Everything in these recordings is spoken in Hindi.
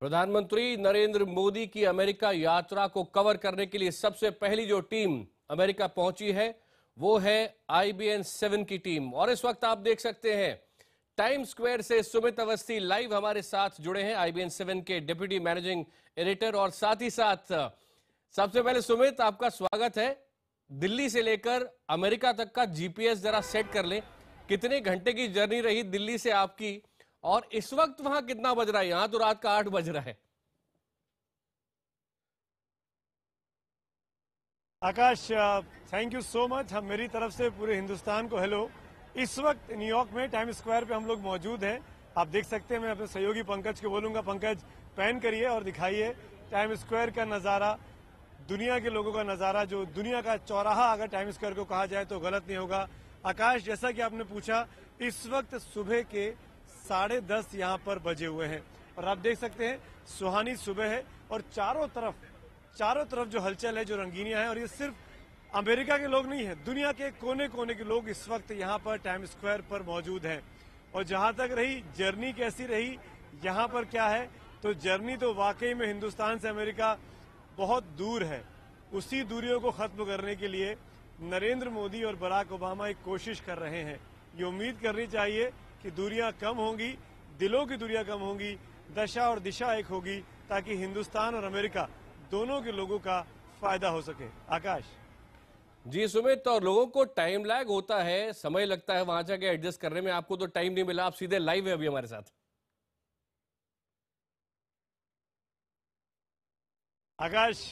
प्रधानमंत्री नरेंद्र मोदी की अमेरिका यात्रा को कवर करने के लिए सबसे पहली जो टीम अमेरिका पहुंची है वो है IBN 7 की टीम। और इस वक्त आप देख सकते हैं टाइम स्क्वायर से सुमित अवस्थी लाइव हमारे साथ जुड़े हैं, IBN 7 के डिप्टी मैनेजिंग एडिटर। और साथ ही साथ सबसे पहले सुमित, आपका स्वागत है। दिल्ली से लेकर अमेरिका तक का GPS जरा सेट कर लें, कितने घंटे की जर्नी रही दिल्ली से आपकी, और इस वक्त वहां कितना बज रहा है? यहां तो रात का 8 बज रहा है। आकाश, थैंक यू सो मच। हम मेरी तरफ से पूरे हिंदुस्तान को हेलो। इस वक्त न्यूयॉर्क में टाइम स्क्वायर पे हम लोग मौजूद हैं। आप देख सकते हैं, मैं अपने सहयोगी पंकज को बोलूंगा, पंकज पैन करिए और दिखाइए टाइम स्क्वायर का नजारा, दुनिया के लोगों का नजारा, जो दुनिया का चौराहा अगर टाइम स्क्वायर को कहा जाए तो गलत नहीं होगा। आकाश, जैसा कि आपने पूछा, इस वक्त सुबह के 10:30 यहाँ पर बजे हुए हैं और आप देख सकते हैं सुहानी सुबह है और चारों तरफ जो हलचल है, जो रंगीनियां हैं, और ये सिर्फ अमेरिका के लोग नहीं हैं, दुनिया के कोने कोने के लोग इस वक्त यहाँ पर टाइम स्क्वायर पर मौजूद हैं। और जहां तक रही जर्नी कैसी रही, यहाँ पर क्या है, तो जर्नी तो वाकई में हिंदुस्तान से अमेरिका बहुत दूर है। उसी दूरियों को खत्म करने के लिए नरेंद्र मोदी और बराक ओबामा एक कोशिश कर रहे हैं। ये उम्मीद करनी चाहिए कि दूरियां कम होंगी, दिलों की दूरियां कम होंगी, दशा और दिशा एक होगी, ताकि हिंदुस्तान और अमेरिका दोनों के लोगों का फायदा हो सके। आकाश जी सुमित, और लोगों को टाइम लैग होता है, समय लगता है वहां जाके एडजस्ट करने में। आपको तो टाइम नहीं मिला, आप सीधे लाइव है अभी हमारे साथ। आकाश,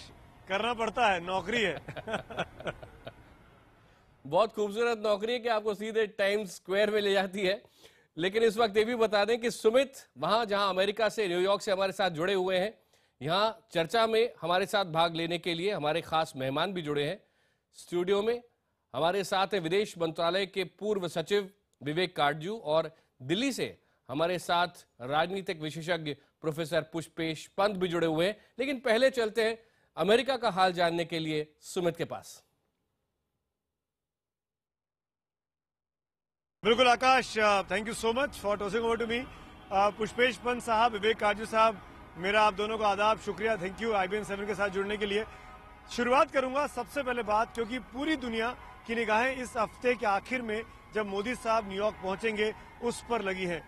करना पड़ता है, नौकरी है। बहुत खूबसूरत नौकरी है कि आपको सीधे टाइम स्क्वायर में ले जाती है। लेकिन इस वक्त ये भी बता दें कि सुमित वहां जहां अमेरिका से, न्यूयॉर्क से हमारे साथ जुड़े हुए हैं, यहां चर्चा में हमारे साथ भाग लेने के लिए हमारे खास मेहमान भी जुड़े हैं। स्टूडियो में हमारे साथ है विदेश मंत्रालय के पूर्व सचिव विवेक काटजू, और दिल्ली से हमारे साथ राजनीतिक विशेषज्ञ प्रोफेसर पुष्पेश पंत भी जुड़े हुए हैं। लेकिन पहले चलते हैं अमेरिका का हाल जानने के लिए सुमित के पास। बिल्कुल Akash, thank you so much for tossing over to me. Pushpesh Pant साहब, विवेक काटजू साहब, मेरा आप दोनों का आदाब, शुक्रिया, थैंक यू IBN 7 के साथ जुड़ने के लिए। शुरुआत करूंगा सबसे पहले बात, क्योंकि पूरी दुनिया की निगाहें इस हफ्ते के आखिर में जब मोदी साहब न्यूयॉर्क पहुंचेंगे उस पर लगी है।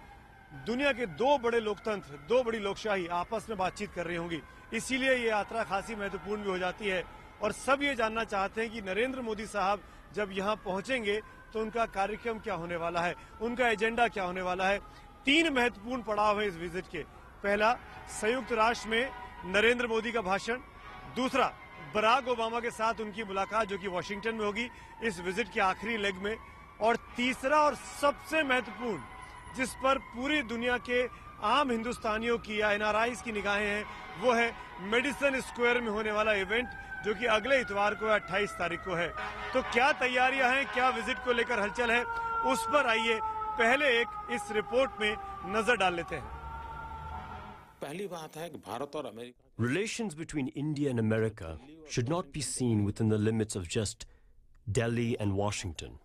दुनिया के दो बड़े लोकतंत्र, दो बड़ी लोकशाही आपस में बातचीत कर रही होंगी, इसीलिए ये यात्रा खासी महत्वपूर्ण भी हो जाती है। और सब ये जानना चाहते हैं कि नरेंद्र मोदी साहब जब यहाँ पहुंचेंगे तो उनका कार्यक्रम क्या होने वाला है, उनका एजेंडा क्या होने वाला है। 3 महत्वपूर्ण पड़ाव है इस विजिट के। पहला, संयुक्त राष्ट्र में नरेंद्र मोदी का भाषण। दूसरा, बराक ओबामा के साथ उनकी मुलाकात, जो कि वॉशिंगटन में होगी इस विजिट के आखिरी लेग में। और तीसरा और सबसे महत्वपूर्ण, जिस पर पूरी दुनिया के आम हिंदुस्तानियों की या NRIs की निगाहें हैं, वो है मेडिसन स्क्वायर में होने वाला इवेंट, जो कि अगले इतवार को 28 तारीख को है। तो क्या तैयारियां हैं, क्या विजिट को लेकर हलचल है, उस पर आइए पहले एक इस रिपोर्ट में नजर डाल लेते हैं। पहली बात है कि भारत और America, Relations between India and America should not be seen within the limits of just Delhi and Washington.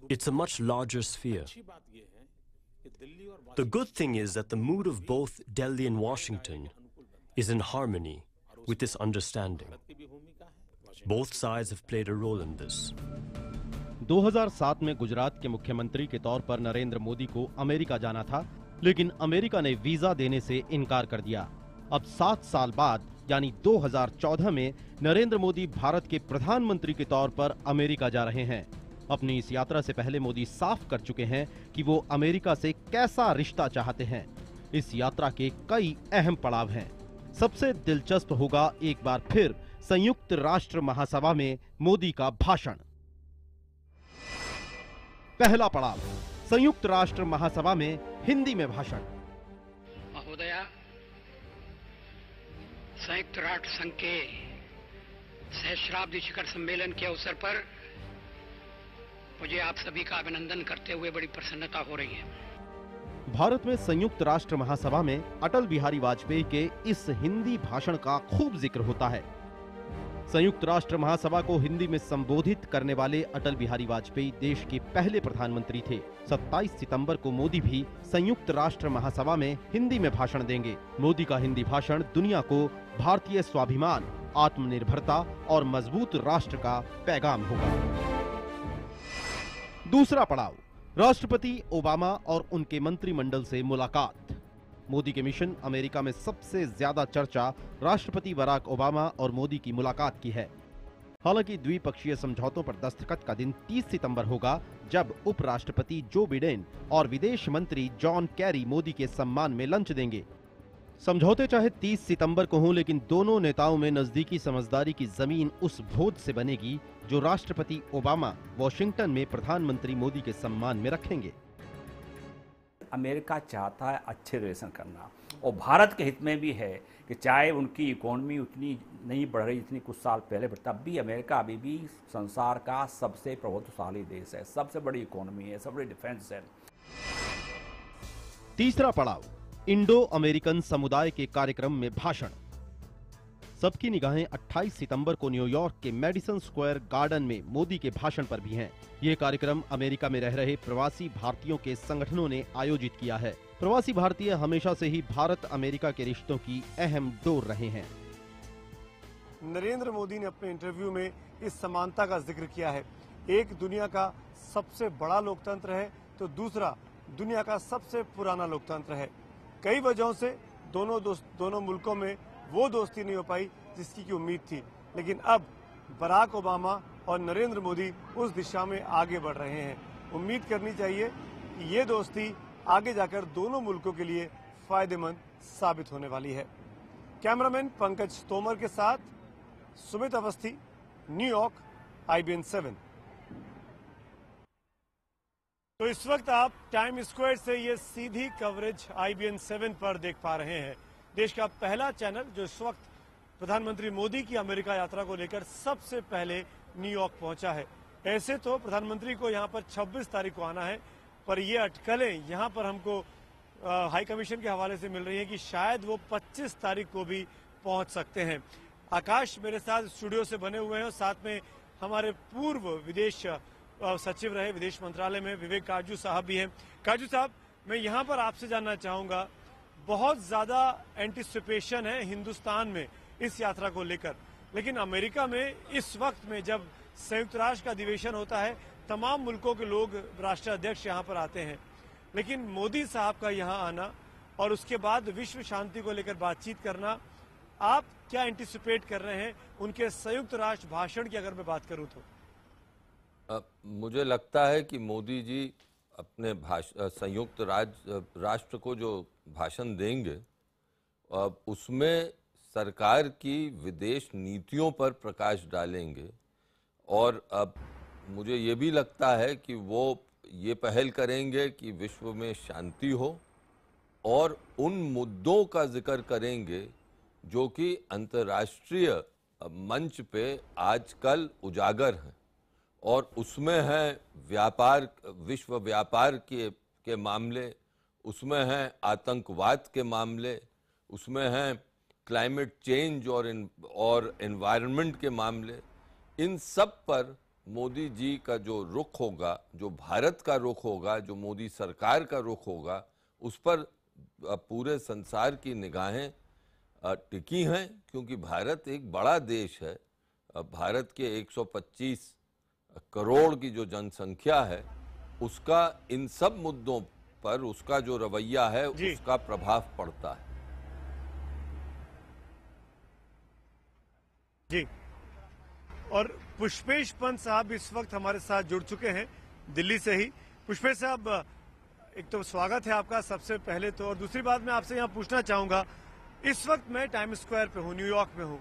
It's a much larger sphere. अच्छी बात यह है कि दिल्ली और The good thing is that the mood of both Delhi and Washington is in harmony with this understanding. की भी भूमिका है। Both sides have played a role in this. 2007 में गुजरात के मुख्यमंत्री के तौर पर नरेंद्र मोदी को अमेरिका जाना था, लेकिन अमेरिका ने वीजा देने से इनकार कर दिया। अब 7 साल बाद यानी 2014 में नरेंद्र मोदी भारत के प्रधानमंत्री के तौर पर अमेरिका जा रहे हैं। अपनी इस यात्रा से पहले मोदी साफ कर चुके हैं कि वो अमेरिका से कैसा रिश्ता चाहते हैं। इस यात्रा के कई अहम पड़ाव हैं। सबसे दिलचस्प होगा एक बार फिर संयुक्त राष्ट्र महासभा में मोदी का भाषण। पहला पड़ाव, संयुक्त राष्ट्र महासभा में हिंदी में भाषण। महोदया, संयुक्त राष्ट्र संघ के सहस्राब्दी शिखर सम्मेलन के अवसर पर मुझे आप सभी का अभिनंदन करते हुए बड़ी प्रसन्नता हो रही है। भारत में संयुक्त राष्ट्र महासभा में अटल बिहारी वाजपेयी के इस हिंदी भाषण का खूब जिक्र होता है। संयुक्त राष्ट्र महासभा को हिंदी में संबोधित करने वाले अटल बिहारी वाजपेयी देश के पहले प्रधानमंत्री थे। 27 सितंबर को मोदी भी संयुक्त राष्ट्र महासभा में हिंदी में भाषण देंगे। मोदी का हिंदी भाषण दुनिया को भारतीय स्वाभिमान, आत्मनिर्भरता और मजबूत राष्ट्र का पैगाम होगा। दूसरा पड़ाव, राष्ट्रपति ओबामा और उनके मंत्रिमंडल से मुलाकात। मोदी के मिशन अमेरिका में सबसे ज्यादा चर्चा राष्ट्रपति बराक ओबामा और मोदी की मुलाकात की है। हालांकि द्विपक्षीय समझौतों पर दस्तखत का दिन 30 सितंबर होगा, जब उपराष्ट्रपति जो बिडेन और विदेश मंत्री जॉन कैरी मोदी के सम्मान में लंच देंगे। समझौते चाहे 30 सितंबर को हों, लेकिन दोनों नेताओं में नजदीकी समझदारी की जमीन उस भोज से बनेगी जो राष्ट्रपति ओबामा वॉशिंगटन में प्रधानमंत्री मोदी के सम्मान में रखेंगे। अमेरिका चाहता है अच्छे रिलेशन करना, और भारत के हित में भी है कि चाहे उनकी इकोनॉमी उतनी नहीं बढ़ रही जितनी कुछ साल पहले, तब भी अमेरिका अभी भी संसार का सबसे प्रभुत्वशाली देश है, सबसे बड़ी इकोनॉमी है, सबसे बड़ी डिफेंस है। तीसरा पड़ाव, इंडो अमेरिकन समुदाय के कार्यक्रम में भाषण। सबकी निगाहें 28 सितंबर को न्यूयॉर्क के मेडिसन स्क्वायर गार्डन में मोदी के भाषण पर भी हैं। ये कार्यक्रम अमेरिका में रह रहे प्रवासी भारतीयों के संगठनों ने आयोजित किया है। प्रवासी भारतीय हमेशा से ही भारत अमेरिका के रिश्तों की अहम डोर रहे हैं। नरेंद्र मोदी ने अपने इंटरव्यू में इस समानता का जिक्र किया है। एक दुनिया का सबसे बड़ा लोकतंत्र है तो दूसरा दुनिया का सबसे पुराना लोकतंत्र है। कई वजहों से दोनों मुल्कों में वो दोस्ती नहीं हो पाई जिसकी की उम्मीद थी, लेकिन अब बराक ओबामा और नरेंद्र मोदी उस दिशा में आगे बढ़ रहे हैं। उम्मीद करनी चाहिए कि ये दोस्ती आगे जाकर दोनों मुल्कों के लिए फायदेमंद साबित होने वाली है। कैमरामैन पंकज तोमर के साथ सुमित अवस्थी, न्यूयॉर्क, IBN 7। तो इस वक्त आप टाइम स्क्वायर से ये सीधी कवरेज IBN 7 पर देख पा रहे हैं। देश का पहला चैनल जो इस वक्त प्रधानमंत्री मोदी की अमेरिका यात्रा को लेकर सबसे पहले न्यूयॉर्क पहुंचा है। ऐसे तो प्रधानमंत्री को यहां पर 26 तारीख को आना है, पर ये अटकलें यहां पर हमको हाई कमीशन के हवाले से मिल रही है कि शायद वो 25 तारीख को भी पहुंच सकते हैं। आकाश मेरे साथ स्टूडियो से बने हुए हैं और साथ में हमारे पूर्व विदेश सचिव रहे विदेश मंत्रालय में विवेक काजू साहब भी हैं। काजू साहब, मैं यहाँ पर आपसे जानना चाहूंगा, बहुत ज्यादा एंटिसिपेशन है हिंदुस्तान में इस यात्रा को लेकर, लेकिन अमेरिका में इस वक्त में जब संयुक्त राष्ट्र का अधिवेशन होता है, तमाम मुल्कों के लोग, राष्ट्राध्यक्ष यहाँ पर आते हैं, लेकिन मोदी साहब का यहाँ आना और उसके बाद विश्व शांति को लेकर बातचीत करना, आप क्या एंटिसिपेट कर रहे हैं उनके संयुक्त राष्ट्र भाषण की अगर मैं बात करूं तो? मुझे लगता है कि मोदी जी अपने संयुक्त राष्ट्र को जो भाषण देंगे उसमें सरकार की विदेश नीतियों पर प्रकाश डालेंगे, और अब मुझे ये भी लगता है कि वो ये पहल करेंगे कि विश्व में शांति हो और उन मुद्दों का जिक्र करेंगे जो कि अंतर्राष्ट्रीय मंच पे आजकल उजागर हैं, और उसमें है व्यापार, विश्व व्यापार के मामले, उसमें है आतंकवाद के मामले, उसमें है क्लाइमेट चेंज और एनवायरनमेंट के मामले। इन सब पर मोदी जी का जो रुख होगा, जो भारत का रुख होगा, जो मोदी सरकार का रुख होगा, उस पर पूरे संसार की निगाहें टिकी हैं, क्योंकि भारत एक बड़ा देश है। भारत के 125 करोड़ की जो जनसंख्या है, उसका इन सब मुद्दों पर उसका जो रवैया है उसका प्रभाव पड़ता है। जी, और पुष्पेश पंत साहब इस वक्त हमारे साथ जुड़ चुके हैं दिल्ली से ही। पुष्पेश साहब, एक तो स्वागत है आपका सबसे पहले तो, और दूसरी बात मैं आपसे यहाँ पूछना चाहूंगा, इस वक्त मैं टाइम स्क्वायर पे हूँ, न्यूयॉर्क में हूँ।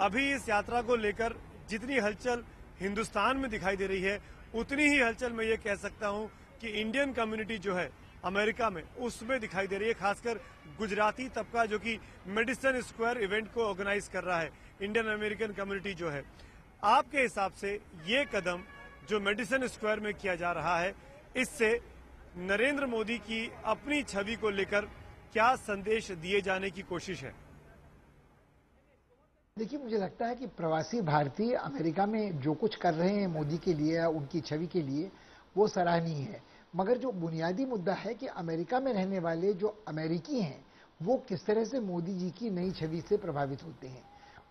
अभी इस यात्रा को लेकर जितनी हलचल हिंदुस्तान में दिखाई दे रही है, उतनी ही हलचल मैं ये कह सकता हूँ कि इंडियन कम्युनिटी जो है अमेरिका में, उसमें दिखाई दे रही है। खासकर गुजराती तबका जो कि मेडिसन स्क्वायर इवेंट को ऑर्गेनाइज कर रहा है, इंडियन अमेरिकन कम्युनिटी जो है, आपके हिसाब से ये कदम जो मेडिसन स्क्वायर में किया जा रहा है, इससे नरेंद्र मोदी की अपनी छवि को लेकर क्या संदेश दिए जाने की कोशिश है? देखिए, मुझे लगता है कि प्रवासी भारतीय अमेरिका में जो कुछ कर रहे हैं मोदी के लिए या उनकी छवि के लिए, वो सराहनीय है। मगर जो बुनियादी मुद्दा है कि अमेरिका में रहने वाले जो अमेरिकी हैं, वो किस तरह से मोदी जी की नई छवि से प्रभावित होते हैं।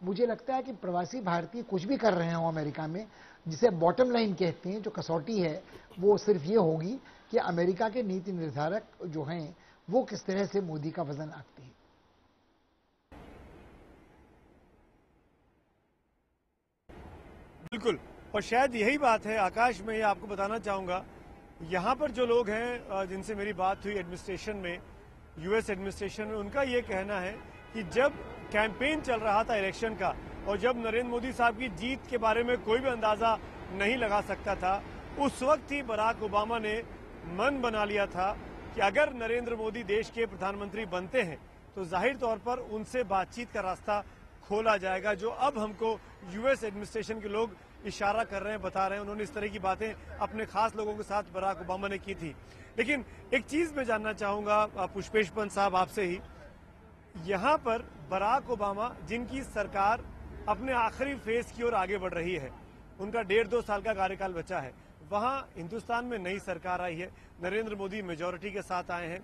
मुझे लगता है कि प्रवासी भारतीय कुछ भी कर रहे हो अमेरिका में, जिसे बॉटम लाइन कहते हैं, जो कसौटी है, वो सिर्फ ये होगी कि अमेरिका के नीति निर्धारक जो हैं, वो किस तरह से मोदी का वजन आंकते हैं। बिल्कुल, और शायद यही बात है आकाश, मैं ये आपको बताना चाहूंगा, यहाँ पर जो लोग हैं जिनसे मेरी बात हुई एडमिनिस्ट्रेशन में, यूएस एडमिनिस्ट्रेशन में, उनका ये कहना है कि जब कैंपेन चल रहा था इलेक्शन का और जब नरेंद्र मोदी साहब की जीत के बारे में कोई भी अंदाजा नहीं लगा सकता था, उस वक्त ही बराक ओबामा ने मन बना लिया था कि अगर नरेंद्र मोदी देश के प्रधानमंत्री बनते हैं तो जाहिर तौर पर उनसे बातचीत का रास्ता खोला जाएगा, जो अब हमको यूएस एडमिनिस्ट्रेशन के लोग इशारा कर रहे हैं, बता रहे हैं। उन्होंने इस तरह की बातें अपने खास लोगों के साथ बराक ओबामा ने की थी। लेकिन एक चीज मैं जानना चाहूंगा पुष्पेश पंत साहब आपसे ही, यहाँ पर बराक ओबामा जिनकी सरकार अपने आखिरी फेज की ओर आगे बढ़ रही है, उनका 1.5-2 साल का कार्यकाल बचा है, वहां हिंदुस्तान में नई सरकार आई है, नरेंद्र मोदी मेजॉरिटी के साथ आए हैं।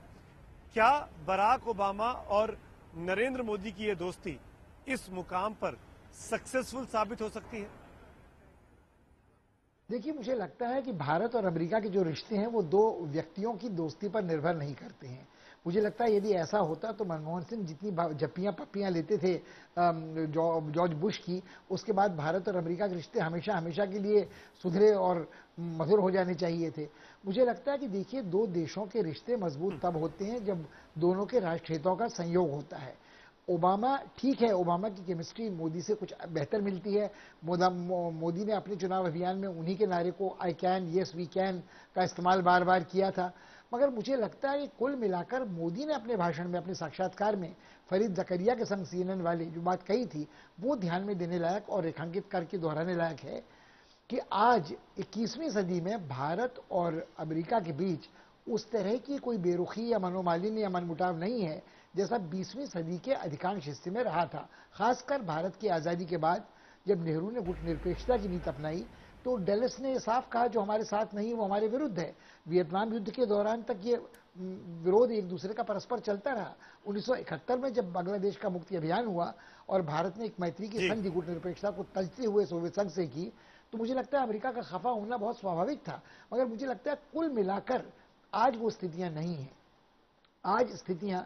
क्या बराक ओबामा और नरेंद्र मोदी की ये दोस्ती इस मुकाम पर सक्सेसफुल साबित हो सकती है? देखिए, मुझे लगता है कि भारत और अमेरिका के जो रिश्ते हैं वो दो व्यक्तियों की दोस्ती पर निर्भर नहीं करते हैं। मुझे लगता है यदि ऐसा होता तो मनमोहन सिंह जितनी जप्पियां पप्पियां लेते थे जॉर्ज बुश की, उसके बाद भारत और अमेरिका के रिश्ते हमेशा हमेशा के लिए सुधरे और मधुर हो जाने चाहिए थे। मुझे लगता है कि देखिए, दो देशों के रिश्ते मजबूत तब होते हैं जब दोनों के राष्ट्र हितों का संयोग होता है। ओबामा, ठीक है, ओबामा की केमिस्ट्री मोदी से कुछ बेहतर मिलती है। मोदी ने अपने चुनाव अभियान में उन्हीं के नारे को I can, yes we can का इस्तेमाल बार बार किया था। मगर मुझे लगता है कि कुल मिलाकर मोदी ने अपने भाषण में, अपने साक्षात्कार में फरीद जकरिया के संग CNN वाले जो बात कही थी, वो ध्यान में देने लायक और रेखांकित करके दोहराने लायक है कि आज 21वीं सदी में भारत और अमेरिका के बीच उस तरह की कोई बेरुखी या मनोमालिन्य या मनमुटाव नहीं है जैसा 20वीं सदी के अधिकांश हिस्से में रहा था। खासकर भारत की आज़ादी के बाद जब नेहरू ने गुटनिरपेक्षता की नीति अपनाई तो डैलस ने साफ कहा जो हमारे साथ नहीं वो हमारे विरुद्ध है। वियतनाम युद्ध के दौरान तक ये विरोध एक दूसरे का परस्पर चलता रहा। 1971 में जब बांग्लादेश का मुक्ति अभियान हुआ और भारत ने एक मैत्री की संधि गुटनिरपेक्षता को तजते हुए सोवियत संघ से की, तो मुझे लगता है अमेरिका का खफा होना बहुत स्वाभाविक था। मगर मुझे लगता है कुल मिलाकर आज वो स्थितियां नहीं हैं। आज स्थितियां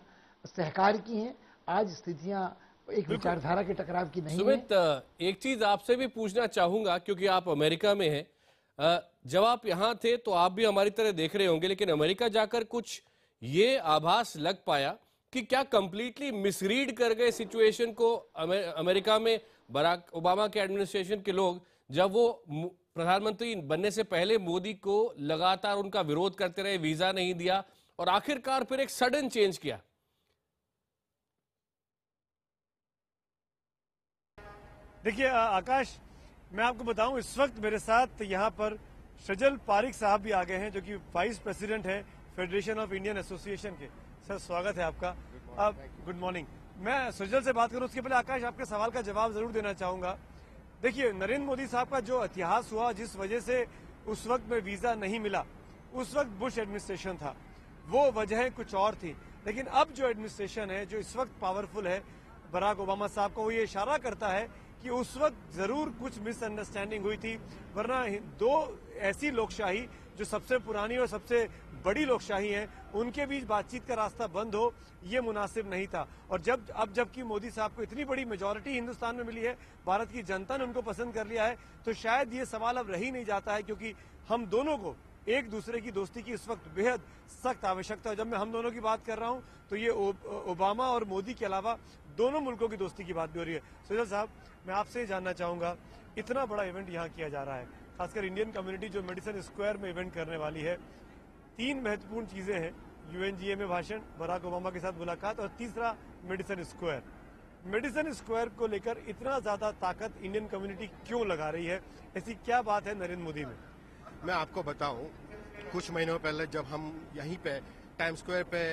सहकार की हैं, आज स्थितियां एक विचारधारा के टकराव की नहीं है। सुमित, एक चीज आपसे भी पूछना चाहूंगा, क्योंकि आप अमेरिका में हैं। जब आप यहाँ थे तो आप भी हमारी तरह देख रहे होंगे, लेकिन अमेरिका जाकर कुछ ये आभास लग पाया कि क्या कंप्लीटली मिसरीड कर गए सिचुएशन को अमेरिका में बराक ओबामा के एडमिनिस्ट्रेशन के लोग, जब वो प्रधानमंत्री बनने से पहले मोदी को लगातार उनका विरोध करते रहे, वीजा नहीं दिया और आखिरकार फिर एक सडन चेंज किया? देखिए आकाश, मैं आपको बताऊं, इस वक्त मेरे साथ यहाँ पर शजल पारिक साहब भी आ गए हैं, जो कि वाइस प्रेसिडेंट है फेडरेशन ऑफ इंडियन एसोसिएशन के। सर, स्वागत है आपका। Good morning. मैं शजल से बात करूं उसके पहले आकाश, आपके सवाल का जवाब जरूर देना चाहूंगा। देखिए, नरेंद्र मोदी साहब का जो इतिहास हुआ, जिस वजह से उस वक्त में वीजा नहीं मिला, उस वक्त बुश एडमिनिस्ट्रेशन था, वो वजह कुछ और थी। लेकिन अब जो एडमिनिस्ट्रेशन है, जो इस वक्त पावरफुल है बराक ओबामा साहब का, वो ये इशारा करता है कि उस वक्त जरूर कुछ मिसअंडरस्टैंडिंग हुई थी, वरना दो ऐसी लोकशाही जो सबसे पुरानी और सबसे बड़ी लोकशाही है, उनके बीच बातचीत का रास्ता बंद हो, ये मुनासिब नहीं था। और जबकि मोदी साहब को इतनी बड़ी मेजॉरिटी हिंदुस्तान में मिली है, भारत की जनता ने उनको पसंद कर लिया है, तो शायद ये सवाल अब रह ही नहीं जाता है, क्योंकि हम दोनों को एक दूसरे की दोस्ती की इस वक्त बेहद सख्त आवश्यकता है। जब मैं हम दोनों की बात कर रहा हूं तो ये ओबामा और मोदी के अलावा दोनों मुल्कों की दोस्ती की बात भी हो रही है। सुजल साहब, मैं आपसे जानना चाहूंगा, इतना बड़ा इवेंट यहाँ किया जा रहा है, खासकर इंडियन कम्युनिटी जो मेडिसन स्क्वायर में इवेंट करने वाली है, 3 महत्वपूर्ण चीजें हैं, UNGA में भाषण, बराक ओबामा के साथ मुलाकात और तीसरा मेडिसन स्क्वायर। मेडिसन स्क्वायर को लेकर इतना ज्यादा ताकत इंडियन कम्युनिटी क्यों लगा रही है? ऐसी क्या बात है नरेंद्र मोदी में? मैं आपको बताऊं, कुछ महीनों पहले जब हम यहीं पे टाइम स्क्वायर पे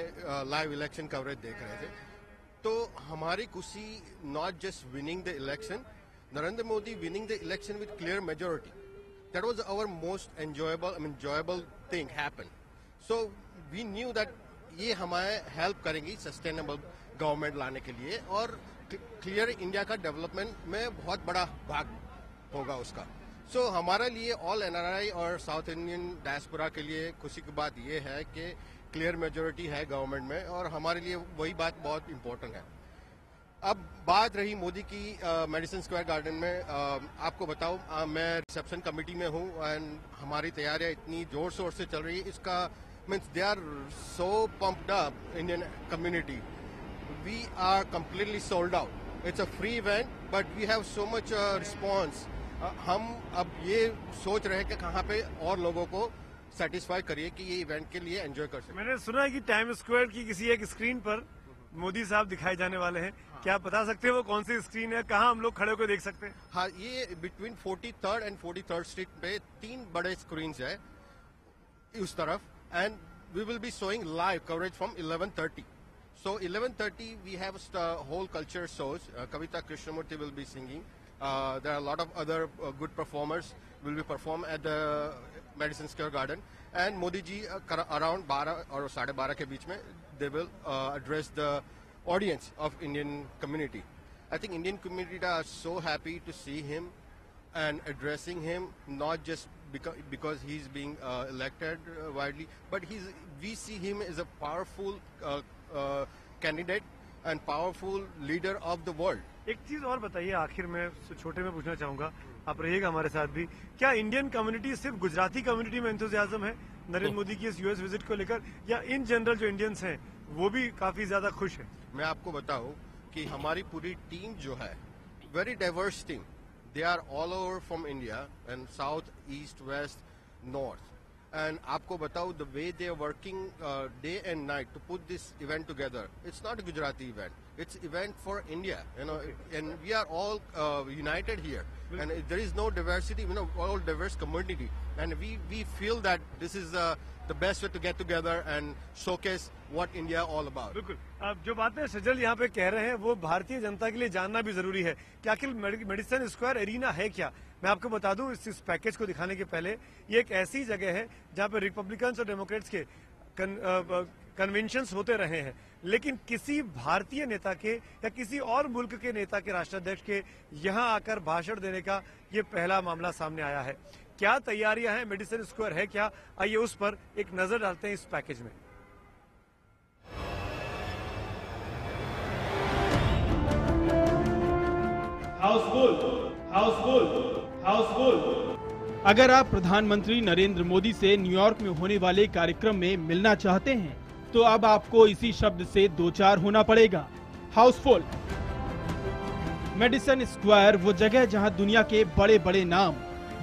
लाइव इलेक्शन कवरेज देख रहे थे, तो हमारी खुशी not just winning the election, Narendra Modi winning the election with clear majority, that was our most enjoyable thing happen. So we knew that ये हमारे हेल्प करेंगी सस्टेनेबल गवर्नमेंट लाने के लिए और क्लियर इंडिया का डेवलपमेंट में बहुत बड़ा भाग होगा उसका. सो हमारे लिए ऑल एनआरआई और साउथ इंडियन डायस्पोरा के लिए खुशी की बात ये है कि क्लियर मेजोरिटी है गवर्नमेंट में और हमारे लिए वही बात बहुत इंपॉर्टेंट है. अब बात रही मोदी की मेडिसिन स्क्वायर गार्डन में, आपको बताऊं मैं रिसेप्शन कमेटी में हूं एंड हमारी तैयारियां इतनी जोर शोर से चल रही है. इसका means they are so pumped up Indian community. We are completely sold out. It's a free event but we have so much response. हम अब ये सोच रहे हैं कि कहाँ पे और लोगों को सेटिस्फाई करिए कि ये इवेंट के लिए एंजॉय कर सकें. मैंने सुना है कि टाइम स्क्वायर की किसी एक स्क्रीन पर मोदी साहब दिखाए जाने वाले हैं. क्या आप बता सकते हैं वो कौन सी स्क्रीन है, कहाँ हम लोग खड़े होकर देख सकते हैं? हाँ, ये between 43rd and 43rd street पे 3 बड़े स्क्रीन है उस तरफ and we will be showing live coverage from 11:30. So 11:30 we have whole culture shows. Kavita Krishnamurthy will be singing. There are a lot of other good performers will be perform at the Madison Square Garden. And Modi ji around 12 or 12:30 के बीच में they will address the audience of Indian community. I think Indian community are so happy to see him and addressing him, not just because he's being elected widely, but we see him as a powerful candidate and powerful leader of the world. एक चीज और बताइए आखिर में छोटे में पूछना चाहूंगा, आप रहिएगा हमारे साथ भी. क्या इंडियन कम्युनिटी सिर्फ गुजराती कम्युनिटी में एंथुसियाज्म है नरेंद्र मोदी की इस यूएस विजिट को लेकर, या इन जनरल जो इंडियंस हैं वो भी काफी ज्यादा खुश है? मैं आपको बताऊं कि हमारी पूरी टीम जो है very diverse team. They are all over from India and south, east, west, north. And आपको बताऊं the way they are working day and night to put this event together. It's not a Gujarati event. It's event for India, you know, and we are all united here. And there is no diversity, you know, all diverse community. And we feel that this is the best way to get together and showcase what India all about. बिल्कुल. अब जो बातें सजल यहाँ पे कह रहे हैं वो भारतीय जनता के लिए जानना भी जरूरी है कि आखिर मेडिसन स्क्वायर एरिना है क्या. मैं आपको बता दूं इस पैकेज को दिखाने के पहले ये एक ऐसी जगह है जहाँ पे रिपब्लिकन्स और डेमोक्रेट्स के कन्वेंशंस होते रहे हैं, लेकिन किसी भारतीय नेता के या किसी और मुल्क के नेता के राष्ट्राध्यक्ष के यहाँ आकर भाषण देने का ये पहला मामला सामने आया है. क्या तैयारियां हैं, मेडिसन स्क्वायर है क्या, आइए उस पर एक नजर डालते हैं इस पैकेज में. हाउसफुल, हाउसफुल, हाउसफुल. अगर आप प्रधानमंत्री नरेंद्र मोदी से न्यूयॉर्क में होने वाले कार्यक्रम में मिलना चाहते हैं तो अब आपको इसी शब्द से दो चार होना पड़ेगा. हाउसफुल. मेडिसन स्क्वायर वो जगह जहां दुनिया के बड़े बड़े नाम,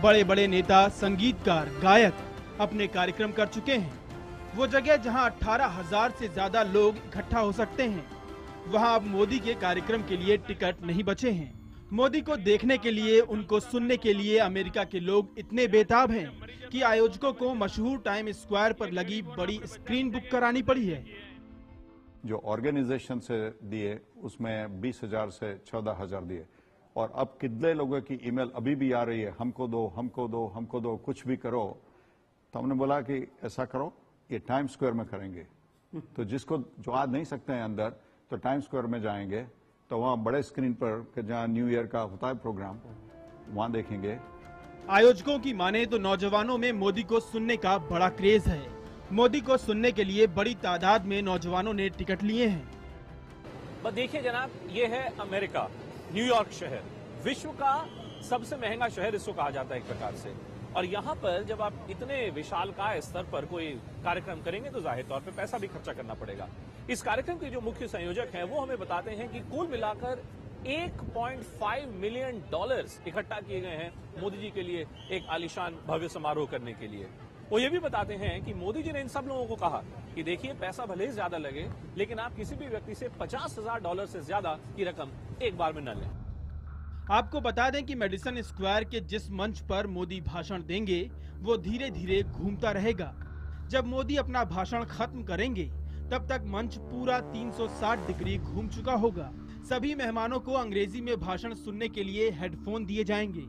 बड़े बड़े नेता, संगीतकार, गायक अपने कार्यक्रम कर चुके हैं. वो जगह जहां 18,000 से ज्यादा लोग इकट्ठा हो सकते हैं. वहां अब मोदी के कार्यक्रम के लिए टिकट नहीं बचे हैं. मोदी को देखने के लिए, उनको सुनने के लिए अमेरिका के लोग इतने बेताब हैं कि आयोजकों को मशहूर टाइम स्क्वायर पर लगी बड़ी स्क्रीन बुक करानी पड़ी है. जो ऑर्गेनाइजेशन से दिए उसमें 20,000 से 14,000 दिए और अब कितने लोगों की ईमेल अभी भी आ रही है, हमको दो, हमको दो, हमको दो, कुछ भी करो. तो हमने बोला कि ऐसा करो, ये टाइम स्क्वायर में करेंगे. तो जिसको जो आ नहीं सकते हैं अंदर तो टाइम स्क्वायर में जाएंगे, तो वहाँ बड़े स्क्रीन पर जहाँ न्यू ईयर का होता है प्रोग्राम वहाँ देखेंगे. आयोजकों की माने तो नौजवानों में मोदी को सुनने का बड़ा क्रेज है. मोदी को सुनने के लिए बड़ी तादाद में नौजवानों ने टिकट लिए हैं. देखिए जनाब, ये है अमेरिका, न्यूयॉर्क शहर, विश्व का सबसे महंगा शहर इसको कहा जाता है एक प्रकार से. और यहाँ पर जब आप इतने विशालकाय स्तर पर कोई कार्यक्रम करेंगे तो जाहिर तौर पे पैसा भी खर्चा करना पड़ेगा. इस कार्यक्रम के जो मुख्य संयोजक हैं वो हमें बताते हैं कि कुल मिलाकर $1.5 मिलियन इकट्ठा किए गए हैं मोदी जी के लिए एक आलीशान भव्य समारोह करने के लिए. वो ये भी बताते हैं कि मोदी जी ने इन सब लोगों को कहा कि देखिए पैसा भले ही ज्यादा लगे लेकिन आप किसी भी व्यक्ति से $50,000 से ज्यादा की रकम एक बार में न लें. आपको बता दें कि मेडिसन स्क्वायर के जिस मंच पर मोदी भाषण देंगे वो धीरे धीरे घूमता रहेगा. जब मोदी अपना भाषण खत्म करेंगे तब तक मंच पूरा 360 डिग्री घूम चुका होगा। सभी मेहमानों को अंग्रेजी में भाषण सुनने के लिए हेडफोन दिए जाएंगे।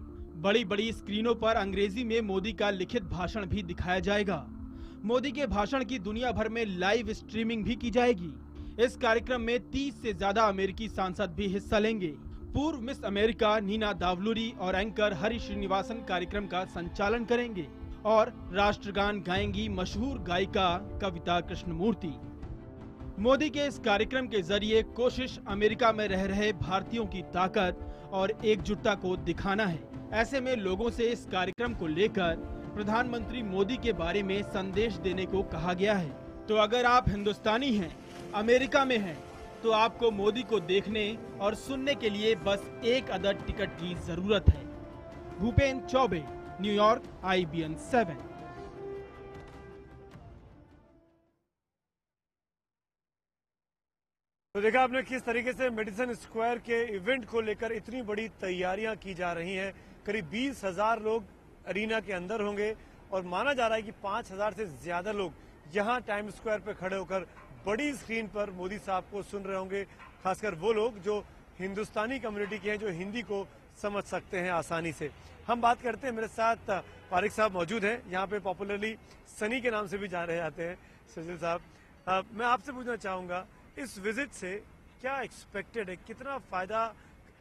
बड़ी बड़ी स्क्रीनों पर अंग्रेजी में मोदी का लिखित भाषण भी दिखाया जाएगा। मोदी के भाषण की दुनिया भर में लाइव स्ट्रीमिंग भी की जाएगी। इस कार्यक्रम में 30 से ज्यादा अमेरिकी सांसद भी हिस्सा लेंगे। पूर्व मिस अमेरिका नीना दावलूरी और एंकर हरि श्रीनिवासन कार्यक्रम का संचालन करेंगे और राष्ट्रगान गाएंगी मशहूर गायिका कविता कृष्णमूर्ति। मोदी के इस कार्यक्रम के जरिए कोशिश अमेरिका में रह रहे भारतीयों की ताकत और एकजुटता को दिखाना है। ऐसे में लोगों से इस कार्यक्रम को लेकर प्रधानमंत्री मोदी के बारे में संदेश देने को कहा गया है। तो अगर आप हिंदुस्तानी हैं, अमेरिका में हैं, तो आपको मोदी को देखने और सुनने के लिए बस एक अदद टिकट की जरूरत है। Bhupen Choubey, New York, IBN 7। तो देखा आपने किस तरीके से मेडिसन स्क्वायर के इवेंट को लेकर इतनी बड़ी तैयारियां की जा रही हैं। करीब 20,000 लोग अरीना के अंदर होंगे और माना जा रहा है कि 5,000 से ज्यादा लोग यहां टाइम स्क्वायर पर खड़े होकर बड़ी स्क्रीन पर मोदी साहब को सुन रहे होंगे। खासकर वो लोग जो हिंदुस्तानी कम्युनिटी के हैं, जो हिंदी को समझ सकते हैं आसानी से। हम बात करते हैं, मेरे साथ पारिक साहब मौजूद हैं, यहाँ पे पॉपुलरली सनी के नाम से भी जाने जाते हैं। सजिल साहब, मैं आपसे पूछना चाहूंगा, इस विजिट से क्या एक्सपेक्टेड है, कितना फायदा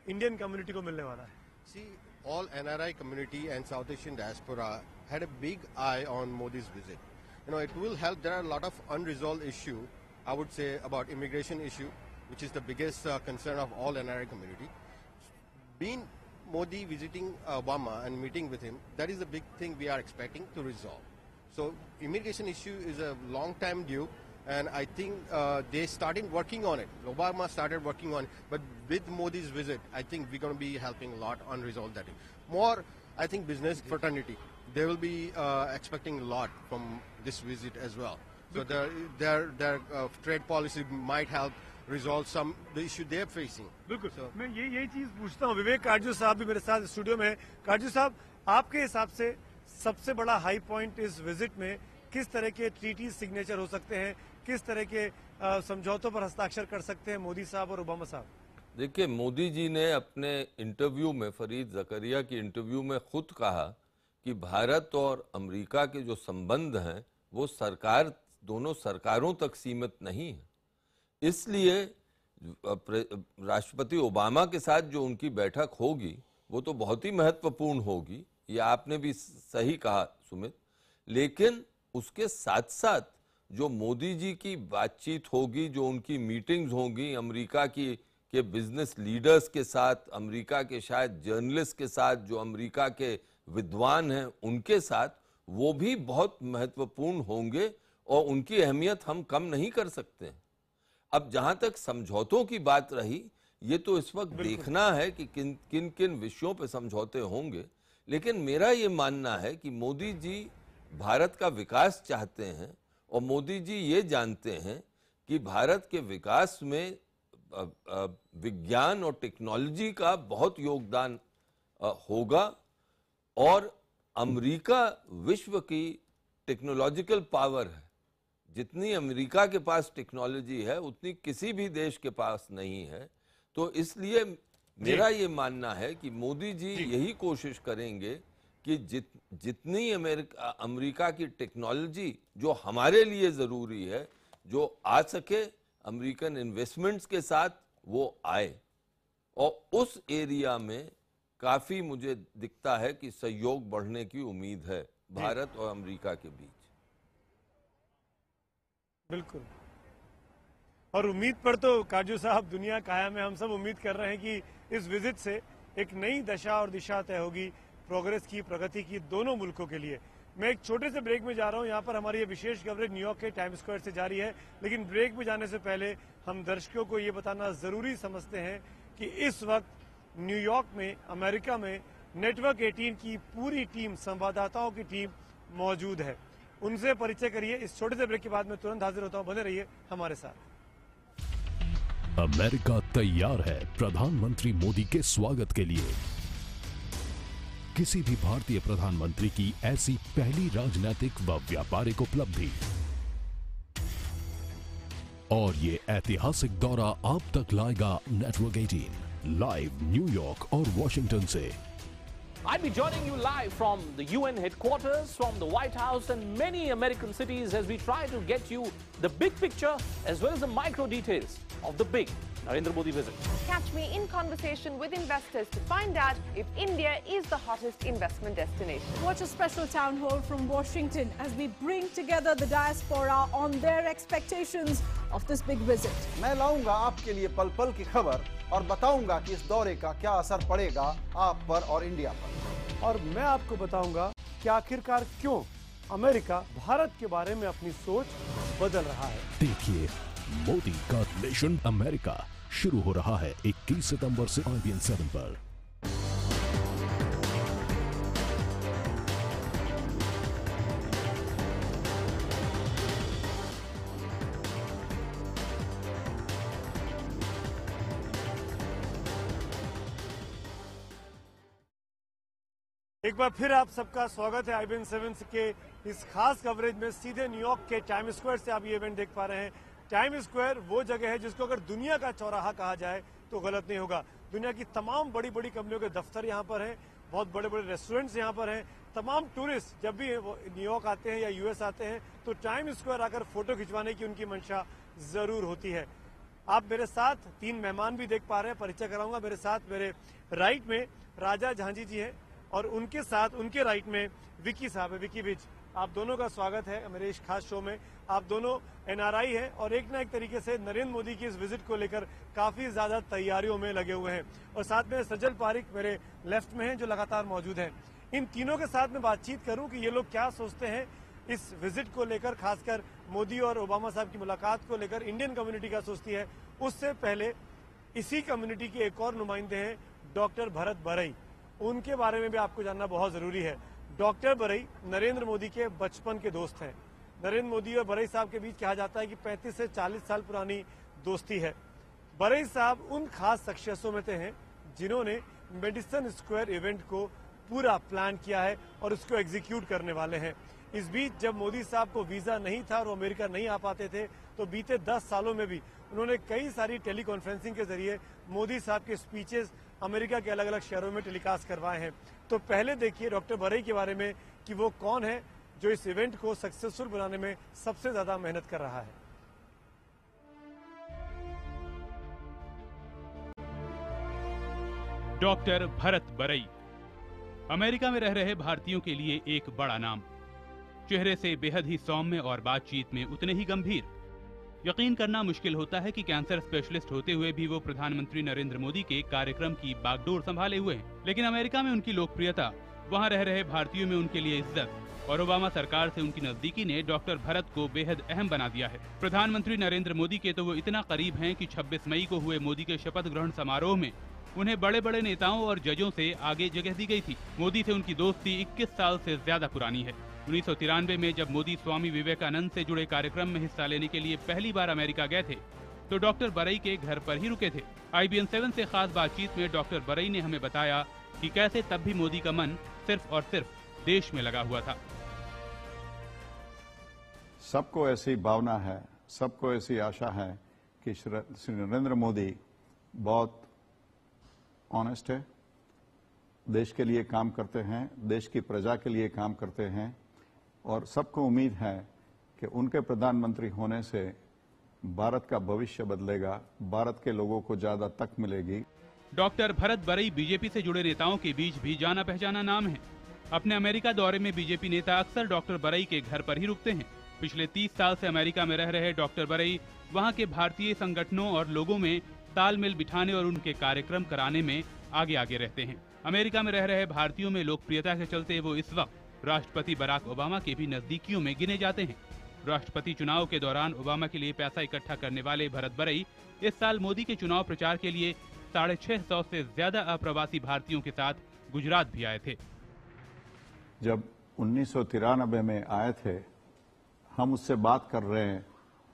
इंडियन कम्युनिटी को मिलने वाला है? See, all NRI community and South Asian diaspora had a big eye on Modi's visit. You know, it will help. There are a lot of unresolved issue, I would say, about immigration issue, which is the biggest concern of all NRI community. Being Modi visiting Obama and meeting with him, that is the big thing we are expecting to resolve. So, immigration issue is a long time due. And I think they started working on it. Obama started working on it. But with Modi's visit, I think we're going to be helping a lot on resolve that. More, I think, business fraternity. They will be expecting a lot from this visit as well. So their trade policy might help resolve some the issue they're facing. बिल्कुल। so, मैं यही चीज पूछता हूँ। विवेक काटजू साहब भी मेरे साथ स्टूडियो में हैं। काटजू साहब, आपके हिसाब से सबसे बड़ा हाई पॉइंट इस विजिट में किस तरह के ट्रीटी सिग्नेचर हो सकते हैं, किस तरह के समझौतों पर हस्ताक्षर कर सकते हैं मोदी साहब और ओबामा साहब? देखिए, मोदी जी ने अपने इंटरव्यू में, फरीद ज़करिया की इंटरव्यू में खुद कहा कि भारत और अमेरिका के जो संबंध हैं वो दोनों सरकारों तक सीमित नहीं है। इसलिए राष्ट्रपति ओबामा के साथ जो उनकी बैठक होगी वो तो बहुत ही महत्वपूर्ण होगी, ये आपने भी सही कहा सुमित। लेकिन उसके साथ साथ जो मोदी जी की बातचीत होगी, जो उनकी मीटिंग्स होंगी अमेरिका के बिजनेस लीडर्स के साथ, अमेरिका के शायद जर्नलिस्ट के साथ, जो अमेरिका के विद्वान हैं उनके साथ, वो भी बहुत महत्वपूर्ण होंगे और उनकी अहमियत हम कम नहीं कर सकते हैं। अब जहां तक समझौतों की बात रही, ये तो इस वक्त देखना है कि किन किन विषयों पे समझौते होंगे। लेकिन मेरा ये मानना है कि मोदी जी भारत का विकास चाहते हैं और मोदी जी ये जानते हैं कि भारत के विकास में विज्ञान और टेक्नोलॉजी का बहुत योगदान होगा और अमेरिका विश्व की टेक्नोलॉजिकल पावर है। जितनी अमेरिका के पास टेक्नोलॉजी है उतनी किसी भी देश के पास नहीं है। तो इसलिए मेरा ये मानना है कि मोदी जी यही कोशिश करेंगे कि जितनी अमेरिका की टेक्नोलॉजी जो हमारे लिए ज़रूरी है, जो आ सके अमेरिकन इन्वेस्टमेंट्स के साथ, वो आए। और उस एरिया में काफ़ी मुझे दिखता है कि सहयोग बढ़ने की उम्मीद है भारत और अमेरिका के बीच। बिल्कुल। और उम्मीद पर तो काजू साहब दुनिया कायम है। हम सब उम्मीद कर रहे हैं कि इस विजिट से एक नई दशा और दिशा तय होगी प्रोग्रेस की, प्रगति की, दोनों मुल्कों के लिए। मैं एक छोटे से ब्रेक में जा रहा हूं। यहाँ पर हमारी ये विशेष कवरेज न्यूयॉर्क के टाइम स्क्वायर से जारी है। लेकिन ब्रेक में जाने से पहले हम दर्शकों को ये बताना जरूरी समझते हैं कि इस वक्त न्यूयॉर्क में, अमेरिका में नेटवर्क 18 की पूरी टीम, संवाददाताओं की टीम मौजूद है। उनसे परिचय करिए। इस छोटे से ब्रेक के बाद मैं तुरंत हाजिर होता हूं। बने रहिए हमारे साथ। अमेरिका तैयार है प्रधानमंत्री मोदी के स्वागत के लिए। किसी भी भारतीय प्रधानमंत्री की ऐसी पहली राजनीतिक व व्यापारिक उपलब्धि। और ये ऐतिहासिक दौरा आप तक लाएगा नेटवर्क 18 लाइव न्यूयॉर्क और वॉशिंगटन से। I'll be joining you live from the UN headquarters, from the White House and many American cities as we try to get you the big picture as well as the micro details of the big Narendra Modi visit. Catch me in conversation with investors to find out if India is the hottest investment destination. Watch a special town hall from Washington as we bring together the diaspora on their expectations of this big visit. मैं लाऊंगा आपके लिए पल पल की खबर और बताऊंगा कि इस दौरे का क्या असर पड़ेगा आप पर और इंडिया पर। और मैं आपको बताऊंगा कि आखिरकार क्यों अमेरिका भारत के बारे में अपनी सोच बदल रहा है। देखिए मोदी का नेशन अमेरिका शुरू हो रहा है 21 सितंबर से IBN 7 पर। एक बार फिर आप सबका स्वागत है IBN 7 के इस खास कवरेज में। सीधे न्यूयॉर्क के टाइम स्क्वायर से आप ये इवेंट देख पा रहे हैं। टाइम स्क्वायर वो जगह है जिसको अगर दुनिया का चौराहा कहा जाए तो गलत नहीं होगा। दुनिया की तमाम बड़ी बड़ी कंपनियों के दफ्तर यहाँ पर हैं, बहुत बड़े बड़े रेस्टोरेंट्स यहाँ पर हैं। तमाम टूरिस्ट जब भी न्यूयॉर्क आते हैं या US आते हैं तो टाइम स्क्वायर आकर फोटो खिंचवाने की उनकी मंशा जरूर होती है। आप मेरे साथ 3 मेहमान भी देख पा रहे हैं, परिचय कराऊंगा। मेरे साथ मेरे राइट में राजा झांझी जी हैं और उनके साथ उनके राइट में विकी साहब है, विकी विज। आप दोनों का स्वागत है मेरे इस खास शो में। आप दोनों NRI हैं और एक ना एक तरीके से नरेंद्र मोदी की इस विजिट को लेकर काफी ज्यादा तैयारियों में लगे हुए हैं। और साथ में सजल पारिक मेरे लेफ्ट में हैं जो लगातार मौजूद हैं। इन तीनों के साथ मैं बातचीत करूं कि ये लोग क्या सोचते हैं इस विजिट को लेकर, खासकर मोदी और ओबामा साहब की मुलाकात को लेकर इंडियन कम्युनिटी क्या सोचती है। उससे पहले इसी कम्युनिटी के एक और नुमाइंदे हैं डॉक्टर भरत बरई, उनके बारे में भी आपको जानना बहुत जरूरी है। डॉक्टर बरई नरेंद्र मोदी के बचपन के दोस्त हैं। नरेंद्र मोदी और बरई साहब के बीच कहा जाता है कि 35 से 40 साल पुरानी दोस्ती है। बरई साहब उन खास शख्सियतों में से हैं जिन्होंने मेडिसन स्क्वायर इवेंट को पूरा प्लान किया है और उसको एग्जीक्यूट करने वाले हैं। इस बीच जब मोदी साहब को वीजा नहीं था और वो अमेरिका नहीं आ पाते थे तो बीते 10 सालों में भी उन्होंने कई सारी टेली कॉन्फ्रेंसिंग के जरिए मोदी साहब के स्पीचेस अमेरिका के अलग अलग शहरों में टेलीकास्ट करवाए हैं। तो पहले देखिए डॉक्टर बरई के बारे में कि वो कौन है जो इस इवेंट को सक्सेसफुल बनाने में सबसे ज्यादा मेहनत कर रहा है। डॉक्टर भरत बरई अमेरिका में रह रहे भारतीयों के लिए एक बड़ा नाम, चेहरे से बेहद ही सौम्य और बातचीत में उतने ही गंभीर। यकीन करना मुश्किल होता है कि कैंसर स्पेशलिस्ट होते हुए भी वो प्रधानमंत्री नरेंद्र मोदी के कार्यक्रम की बागडोर संभाले हुए हैं। लेकिन अमेरिका में उनकी लोकप्रियता, वहां रह रहे भारतीयों में उनके लिए इज्जत और ओबामा सरकार से उनकी नजदीकी ने डॉक्टर भरत को बेहद अहम बना दिया है। प्रधानमंत्री नरेंद्र मोदी के तो वो इतना करीब हैं कि 26 मई को हुए मोदी के शपथ ग्रहण समारोह में उन्हें बड़े बड़े नेताओं और जजों से आगे जगह दी गई थी। मोदी से उनकी दोस्ती 21 साल से ज्यादा पुरानी है। 1993 में जब मोदी स्वामी विवेकानंद से जुड़े कार्यक्रम में हिस्सा लेने के लिए पहली बार अमेरिका गए थे तो डॉक्टर बरई के घर पर ही रुके थे। IBN 7 से खास बातचीत में डॉक्टर बरई ने हमें बताया कि कैसे तब भी मोदी का मन सिर्फ और सिर्फ देश में लगा हुआ था। सबको ऐसी भावना है, सबको ऐसी आशा है कि श्री नरेंद्र मोदी बहुत ऑनेस्ट है, देश के लिए काम करते हैं, देश की प्रजा के लिए काम करते हैं और सबको उम्मीद है कि उनके प्रधानमंत्री होने से भारत का भविष्य बदलेगा, भारत के लोगों को ज्यादा तक मिलेगी। डॉक्टर भरत बरई बीजेपी से जुड़े नेताओं के बीच भी जाना पहचाना नाम है। अपने अमेरिका दौरे में बीजेपी नेता अक्सर डॉक्टर बरई के घर पर ही रुकते हैं। पिछले 30 साल से अमेरिका में रह रहे डॉक्टर बरई वहां के भारतीय संगठनों और लोगों में तालमेल बिठाने और उनके कार्यक्रम कराने में आगे आगे रहते हैं। अमेरिका में रह रहे भारतीयों में लोकप्रियता के चलते वो इस वक्त राष्ट्रपति बराक ओबामा के भी नजदीकियों में गिने जाते हैं। राष्ट्रपति चुनाव के दौरान ओबामा के लिए पैसा इकट्ठा करने वाले भरत बरई इस साल मोदी के चुनाव प्रचार के लिए 650 से ज्यादा अप्रवासी भारतीयों के साथ गुजरात भी आए थे। जब 1993 में आए थे, हम उससे बात कर रहे हैं,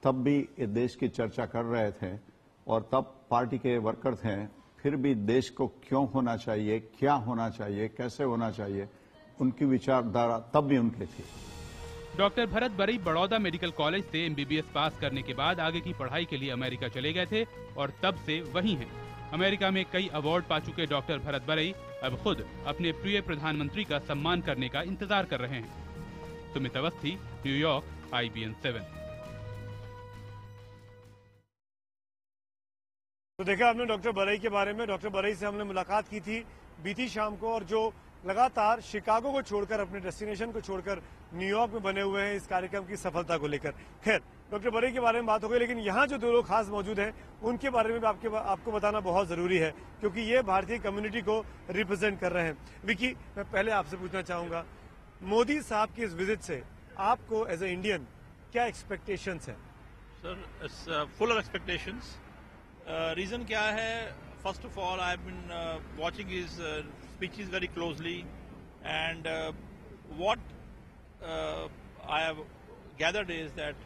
तब भी ये देश की चर्चा कर रहे थे और तब पार्टी के वर्कर थे। फिर भी देश को क्यों होना चाहिए, क्या होना चाहिए, कैसे होना चाहिए, उनकी विचारधारा तब भी उनकी थी। डॉक्टर भरत बरई बड़ौदा मेडिकल कॉलेज से MBBS पास करने के बाद आगे की पढ़ाई के लिए अमेरिका चले गए थे और तब से वहीं हैं। अमेरिका में कई अवार्ड पा चुके डॉक्टर भरत बरई अब खुद अपने प्रिय प्रधानमंत्री का सम्मान करने का इंतजार कर रहे हैं। Sumit Awasthi, New York, IBN 7। तो देखा आपने डॉक्टर बरई के बारे में। डॉक्टर बरई से हमने मुलाकात की थी बीती शाम को, और जो लगातार शिकागो को छोड़कर, अपने डेस्टिनेशन को छोड़कर न्यूयॉर्क में बने हुए हैं इस कार्यक्रम की सफलता को लेकर। खैर, डॉक्टर बरई के बारे में बात हो गई, लेकिन यहाँ जो दो लोग खास मौजूद हैं उनके बारे में भी आपको बताना बहुत जरूरी है, क्योंकि ये भारतीय कम्युनिटी को रिप्रेजेंट कर रहे हैं। विकी, मैं पहले आपसे पूछना चाहूंगा, मोदी साहब की इस विजिट से आपको एज ए इंडियन क्या एक्सपेक्टेशंस है? Sir, full of expectations. Reason क्या है? First of all, I have been watching his speeches very closely, and what I have gathered is that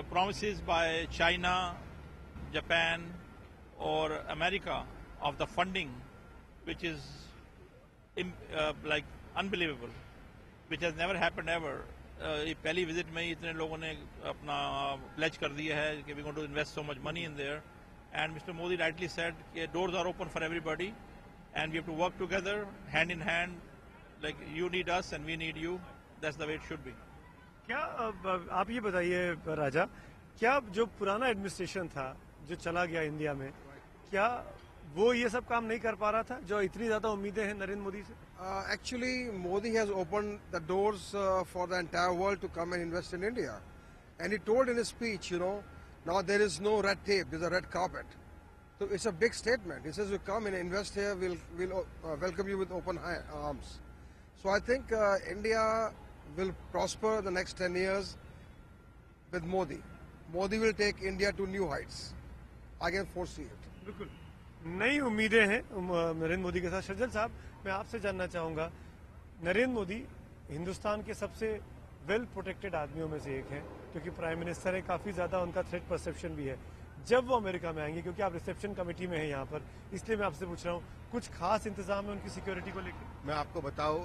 promises by China, Japan or America of the funding, which is like unbelievable, which has never happened ever. ये पहली विजिट में ही इतने लोगों ने अपना प्लेज कर दिया है कि we going to invest so much money in there, and Mr. Modi rightly said कि doors are open for everybody. And we have to work together, hand in hand, like you need us and we need you. That's the way it should be. क्या आप ये बताइए राजा, क्या जो पुराना एडमिनिस्ट्रेशन था जो चला गया इंडिया में, क्या वो ये सब काम नहीं कर पा रहा था जो इतनी ज्यादा उम्मीदें हैं नरेंद्र मोदी से? Actually, Modi has opened the doors for the entire world to come and invest in India. And he told in his speech, now there is no red tape, there's a red carpet. So it's a big statement. He says, you come and invest here, we'll welcome you with open arms. So I think India will prosper the next 10 years with Modi. Modi will take India to new heights. I can foresee it. बिल्कुल नई उम्मीदें हैं नरेंद्र मोदी के साथ। सज्जन साहब, मैं आपसे जानना चाहूंगा, नरेंद्र मोदी हिंदुस्तान के सबसे वेल प्रोटेक्टेड आदमियों में से एक हैं, क्योंकि प्राइम मिनिस्टर है, काफी ज्यादा उनका थ्रेट परसेप्शन भी है। जब वो अमेरिका में आएंगे, क्योंकि आप रिसेप्शन कमेटी में हैं यहाँ पर, इसलिए मैं आपसे पूछ रहा हूँ, कुछ खास इंतजाम है उनकी सिक्योरिटी को लेकर? मैं आपको बताऊँ,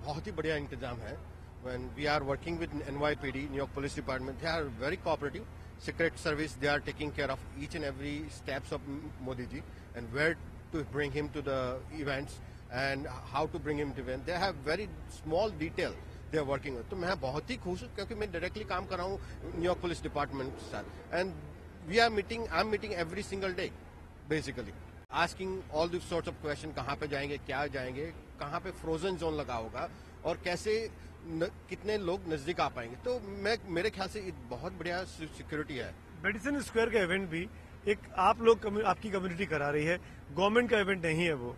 बहुत ही बढ़िया इंतजाम है। When we are working with NYPD, New York Police Department, they are very cooperative. Secret Service, they are taking care of each and every steps of Modi ji and where to bring him to the events and how to bring him to event. They have very small detail they are working with. तो मैं बहुत ही खुश हूँ, क्योंकि मैं डायरेक्टली काम कर रहा हूँ न्यूयॉर्क पुलिस डिपार्टमेंट के साथ। And I'm meeting every single day, basically. Asking all these sorts of questions, कहाँ पे जाएंगे, क्या जाएंगे, कहाँ पे फ्रोजन जोन लगा होगा और कैसे कितने लोग नजदीक आ पाएंगे। तो मेरे ख्याल से बहुत बढ़िया सिक्योरिटी है। मेडिसिन स्क्वायर का इवेंट भी एक आप लोग आपकी कम्युनिटी करा रही है, गवर्नमेंट का इवेंट नहीं है वो,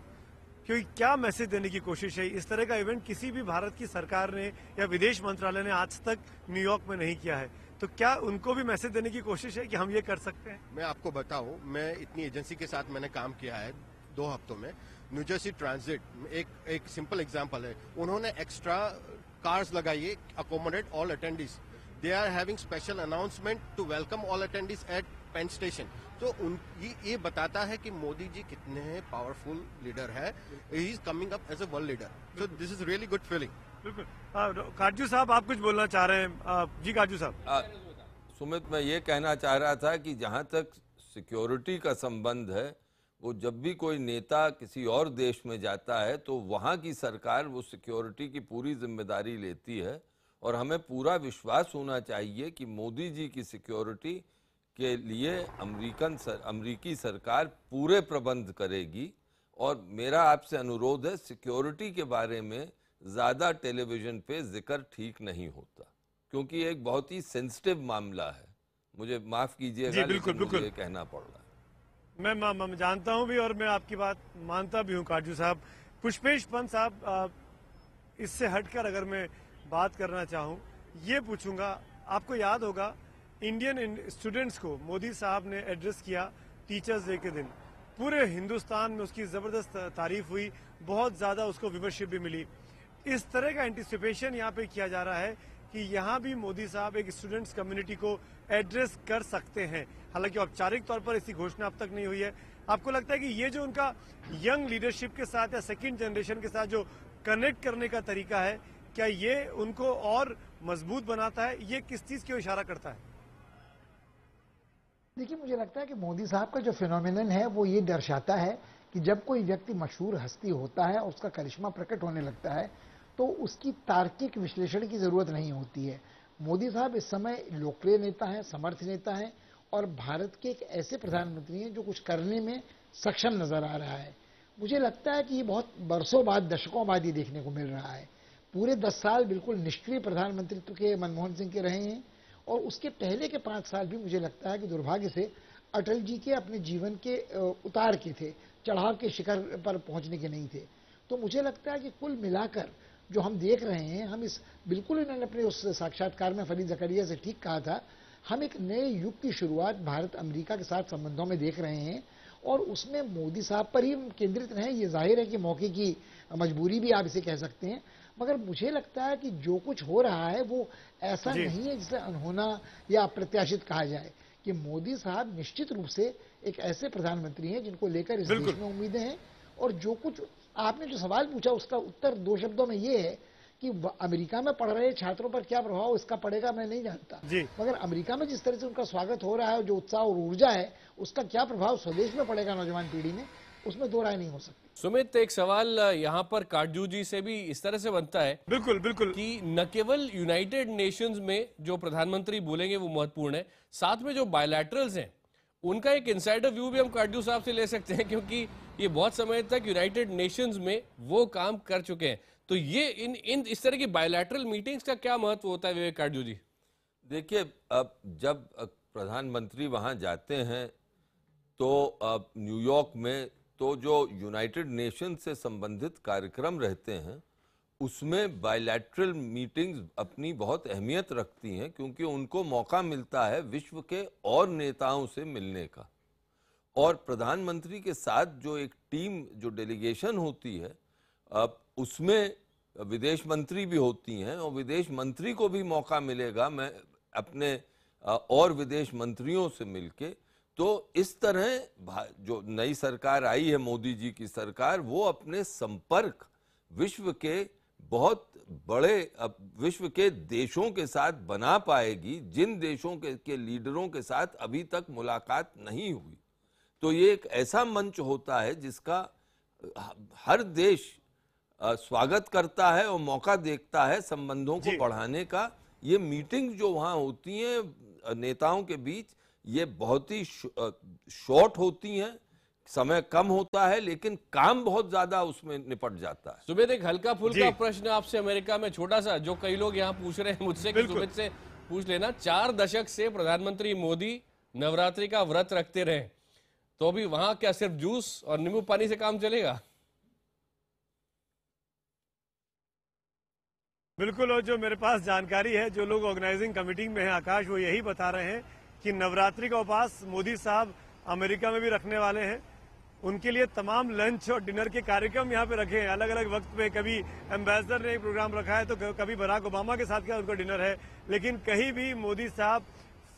क्योंकि क्या मैसेज देने की कोशिश है? इस तरह का इवेंट किसी भी भारत की सरकार ने या विदेश मंत्रालय ने आज तक न्यूयॉर्क में नहीं किया है, तो क्या उनको भी मैसेज देने की कोशिश है कि हम ये कर सकते हैं? मैं आपको बताऊं, मैं इतनी एजेंसी के साथ मैंने काम किया है 2 हफ्तों में। न्यू जर्सी ट्रांजिट एक सिंपल एग्जांपल है, उन्होंने एक्स्ट्रा कार्स लगाई है, accommodate all attendees. They are having special announcement to welcome all attendees at Penn station. तो ये बताता है कि मोदी जी कितने पावरफुल लीडर है। He is coming up as a world leader, so this is really good feeling. बिल्कुल। काजू साहब, आप कुछ बोलना चाह रहे हैं? जी काजू साहब। सुमित, मैं ये कहना चाह रहा था कि जहाँ तक सिक्योरिटी का संबंध है, वो जब भी कोई नेता किसी और देश में जाता है तो वहाँ की सरकार वो सिक्योरिटी की पूरी जिम्मेदारी लेती है, और हमें पूरा विश्वास होना चाहिए कि मोदी जी की सिक्योरिटी के लिए अमरीकी सरकार पूरे प्रबंध करेगी। और मेरा आपसे अनुरोध है, सिक्योरिटी के बारे में ज़्यादा टेलीविज़न पे जिक्र ठीक नहीं होता, क्योंकि एक बहुत ही सेंसिटिव मामला है। मुझे माफ़ कीजिएगा, बिल्कुल मुझे ये कहना पड़ रहा है। मैं जानता हूं भी और मैं आपकी बात मानता भी हूं काजू साहब। पुष्पेश पंत साहब, इससे हटकर अगर मैं बात करना चाहूं, ये पूछूंगा, आपको याद होगा इंडियन स्टूडेंट्स को मोदी साहब ने एड्रेस किया टीचर्स डे के दिन, पूरे हिंदुस्तान में उसकी जबरदस्त तारीफ हुई, बहुत ज्यादा उसको व्यूवरशिप भी मिली। इस तरह का एंटिसिपेशन यहाँ पे किया जा रहा है कि यहाँ भी मोदी साहब एक स्टूडेंट्स कम्युनिटी को एड्रेस कर सकते हैं, हालांकि औपचारिक तौर पर इसकी घोषणा अब तक नहीं हुई है। आपको लगता है कि ये जो उनका यंग लीडरशिप के साथ या सेकंड जनरेशन के साथ जो कनेक्ट करने का तरीका है, क्या ये उनको और मजबूत बनाता है? ये किस चीज की ओर इशारा करता है? देखिए, मुझे लगता है कि मोदी साहब का जो फिनोमिनन है वो ये दर्शाता है कि जब कोई व्यक्ति मशहूर हस्ती होता है और उसका करिश्मा प्रकट होने लगता है तो उसकी तार्किक विश्लेषण की जरूरत नहीं होती है। मोदी साहब इस समय लोकप्रिय नेता हैं, समर्थ नेता हैं और भारत के एक ऐसे प्रधानमंत्री हैं जो कुछ करने में सक्षम नजर आ रहा है। मुझे लगता है कि ये बहुत बरसों बाद, दशकों बाद ये देखने को मिल रहा है। पूरे 10 साल बिल्कुल निष्क्रिय प्रधानमंत्रित्व के मनमोहन सिंह के रहे हैं और उसके पहले के 5 साल भी मुझे लगता है कि दुर्भाग्य से अटल जी के अपने जीवन के उतार के थे, चढ़ाव के शिखर पर पहुंचने के नहीं थे। तो मुझे लगता है कि कुल मिलाकर जो हम देख रहे हैं, हम इस बिल्कुल इन्होंने अपने उस साक्षात्कार में फरीद ज़करिया से ठीक कहा था, हम एक नए युग की शुरुआत भारत अमेरिका के साथ संबंधों में देख रहे हैं और उसमें मोदी साहब पर ही केंद्रित रहें। ये जाहिर है कि मौके की मजबूरी भी आप इसे कह सकते हैं, मगर मुझे लगता है कि जो कुछ हो रहा है वो ऐसा नहीं है जिसे अनहोना या अप्रत्याशित कहा जाए। कि मोदी साहब निश्चित रूप से एक ऐसे प्रधानमंत्री हैं जिनको लेकर इस देश में उम्मीदें हैं और जो कुछ आपने जो सवाल पूछा उसका उत्तर 2 शब्दों में ये है कि अमेरिका में पढ़ रहे छात्रों पर क्या प्रभाव इसका पड़ेगा मैं नहीं जानता, मगर अमेरिका में जिस तरह से उनका स्वागत हो रहा है, जो उत्साह और ऊर्जा है, उसका क्या प्रभाव स्वदेश में पड़ेगा नौजवान पीढ़ी में, उसमें 2 राय नहीं हो सकती। सुमित, एक सवाल यहाँ पर काटजू जी से भी इस तरह से बनता है, बिल्कुल बिल्कुल, कि न केवल यूनाइटेड नेशंस में जो प्रधानमंत्री बोलेंगे वो महत्वपूर्ण है, साथ में जो बायलैटरल्स हैं उनका एक इनसाइडर व्यू भी हम काटजू साहब से ले सकते हैं, क्योंकि ये बहुत समय तक यूनाइटेड नेशंस में वो काम कर चुके हैं। तो ये इन इस तरह की बायलैटरल मीटिंग्स का क्या महत्व होता है विवेक काटजू जी? देखिए, अब जब प्रधानमंत्री वहाँ जाते हैं तो न्यूयॉर्क में तो जो यूनाइटेड नेशन से संबंधित कार्यक्रम रहते हैं उसमें बायलैटरल मीटिंग्स अपनी बहुत अहमियत रखती हैं, क्योंकि उनको मौका मिलता है विश्व के और नेताओं से मिलने का। और प्रधानमंत्री के साथ जो एक टीम, जो डेलीगेशन होती है, उसमें विदेश मंत्री भी होती हैं और विदेश मंत्री को भी मौका मिलेगा मैं अपने और विदेश मंत्रियों से मिलके। तो इस तरह जो नई सरकार आई है, मोदी जी की सरकार, वो अपने संपर्क विश्व के बहुत बड़े विश्व के देशों के साथ बना पाएगी, जिन देशों के लीडरों के साथ अभी तक मुलाकात नहीं हुई। तो ये एक ऐसा मंच होता है जिसका हर देश स्वागत करता है और मौका देखता है संबंधों को बढ़ाने का। ये मीटिंग जो वहाँ होती हैं नेताओं के बीच, ये बहुत ही शॉर्ट होती हैं, समय कम होता है, लेकिन काम बहुत ज्यादा उसमें निपट जाता है। सुमित, एक हल्का फुल्का प्रश्न आपसे अमेरिका में छोटा सा, जो कई लोग यहाँ पूछ रहे हैं मुझसे कि सुमित से पूछ लेना। 4 दशक से प्रधानमंत्री मोदी नवरात्रि का व्रत रखते रहे, तो अभी वहां क्या सिर्फ जूस और नींबू पानी से काम चलेगा? बिल्कुल, और जो मेरे पास जानकारी है, जो लोग ऑर्गेनाइजिंग कमेटी में हैं आकाश, वो यही बता रहे हैं कि नवरात्रि का उपवास मोदी साहब अमेरिका में भी रखने वाले हैं। उनके लिए तमाम लंच और डिनर के कार्यक्रम यहाँ पे रखे हैं अलग अलग वक्त पे। कभी एम्बेसडर ने एक प्रोग्राम रखा है तो कभी बराक ओबामा के साथ का उनका डिनर है, लेकिन कहीं भी मोदी साहब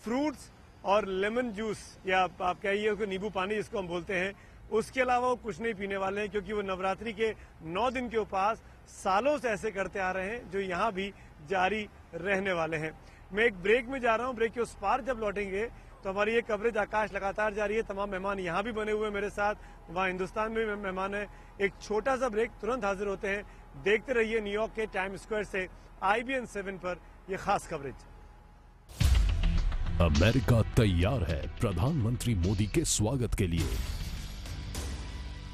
फ्रूट्स और लेमन जूस, या आप कहिए कि नींबू पानी जिसको हम बोलते हैं, उसके अलावा वो कुछ नहीं पीने वाले हैं, क्योंकि वो नवरात्रि के 9 दिन के उपवास सालों से ऐसे करते आ रहे हैं, जो यहाँ भी जारी रहने वाले हैं। मैं एक ब्रेक में जा रहा हूँ, ब्रेक के उस पार जब लौटेंगे तो हमारी ये कवरेज आकाश लगातार जारी है। तमाम मेहमान यहाँ भी बने हुए हैं मेरे साथ, वहाँ हिंदुस्तान में भी मेहमान है। एक छोटा सा ब्रेक, तुरंत हाजिर होते हैं। देखते रहिए न्यूयॉर्क के टाइम स्क्वायर से IBN 7 पर यह खास कवरेज। अमेरिका तैयार है प्रधानमंत्री मोदी के स्वागत के लिए।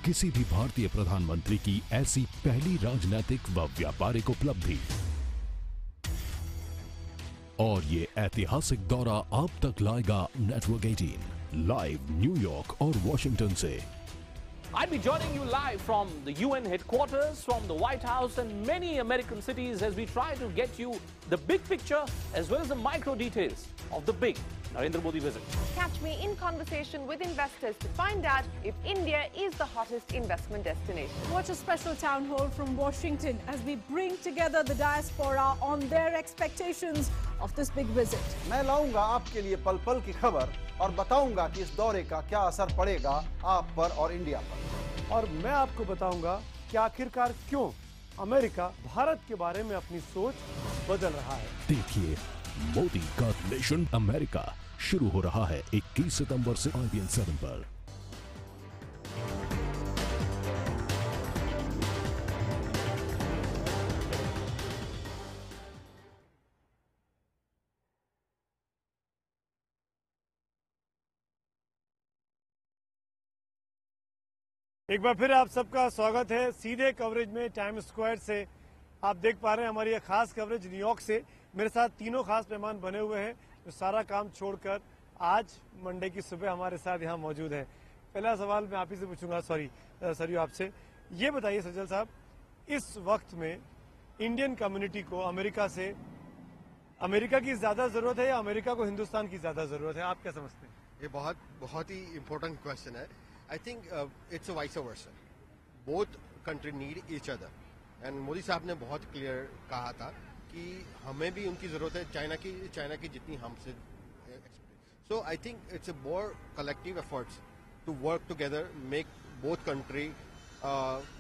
किसी भी भारतीय प्रधानमंत्री की ऐसी पहली राजनीतिक व व्यापारिक उपलब्धि, और ये ऐतिहासिक दौरा आप तक लाएगा नेटवर्क 18 लाइव न्यूयॉर्क और वॉशिंगटन से। I'll be joining you live from the UN headquarters, from the White House and many American cities as we try to get you the big picture as well as the micro details of the big Narendra Modi visit. Catch me in conversation with investors to find out if India is the hottest investment destination. Watch a special town hall from Washington as we bring together the diaspora on their expectations of this big visit. मैं लाऊंगा आपके लिए पल पल की खबर और बताऊंगा कि इस दौरे का क्या असर पड़ेगा आप पर और इंडिया पर। और मैं आपको बताऊंगा कि आखिरकार क्यों अमेरिका भारत के बारे में अपनी सोच बदल रहा है। देखिए मोदी का नेशन अमेरिका शुरू हो रहा है 21 सितंबर से IBN 7 पर। एक बार फिर आप सबका स्वागत है सीधे कवरेज में टाइम स्क्वायर से। आप देख पा रहे हैं हमारी यह खास कवरेज न्यूयॉर्क से। मेरे साथ तीनों खास मेहमान बने हुए हैं जो सारा काम छोड़कर आज मंडे की सुबह हमारे साथ यहाँ मौजूद है। पहला सवाल मैं आप ही से पूछूंगा, सरयू आपसे। ये बताइए सज्जल साहब, इस वक्त में इंडियन कम्युनिटी को अमेरिका की ज्यादा जरूरत है या अमेरिका को हिंदुस्तान की ज्यादा जरूरत है? आप क्या समझते हैं? ये बहुत ही इम्पोर्टेंट क्वेश्चन है। I think it's a vice versa. Both country need each other. And Modi साहब ने बहुत क्लियर कहा था कि हमें भी उनकी जरूरत है चाइना की जितनी हमसे। So I think it's a more collective efforts to work together, make both country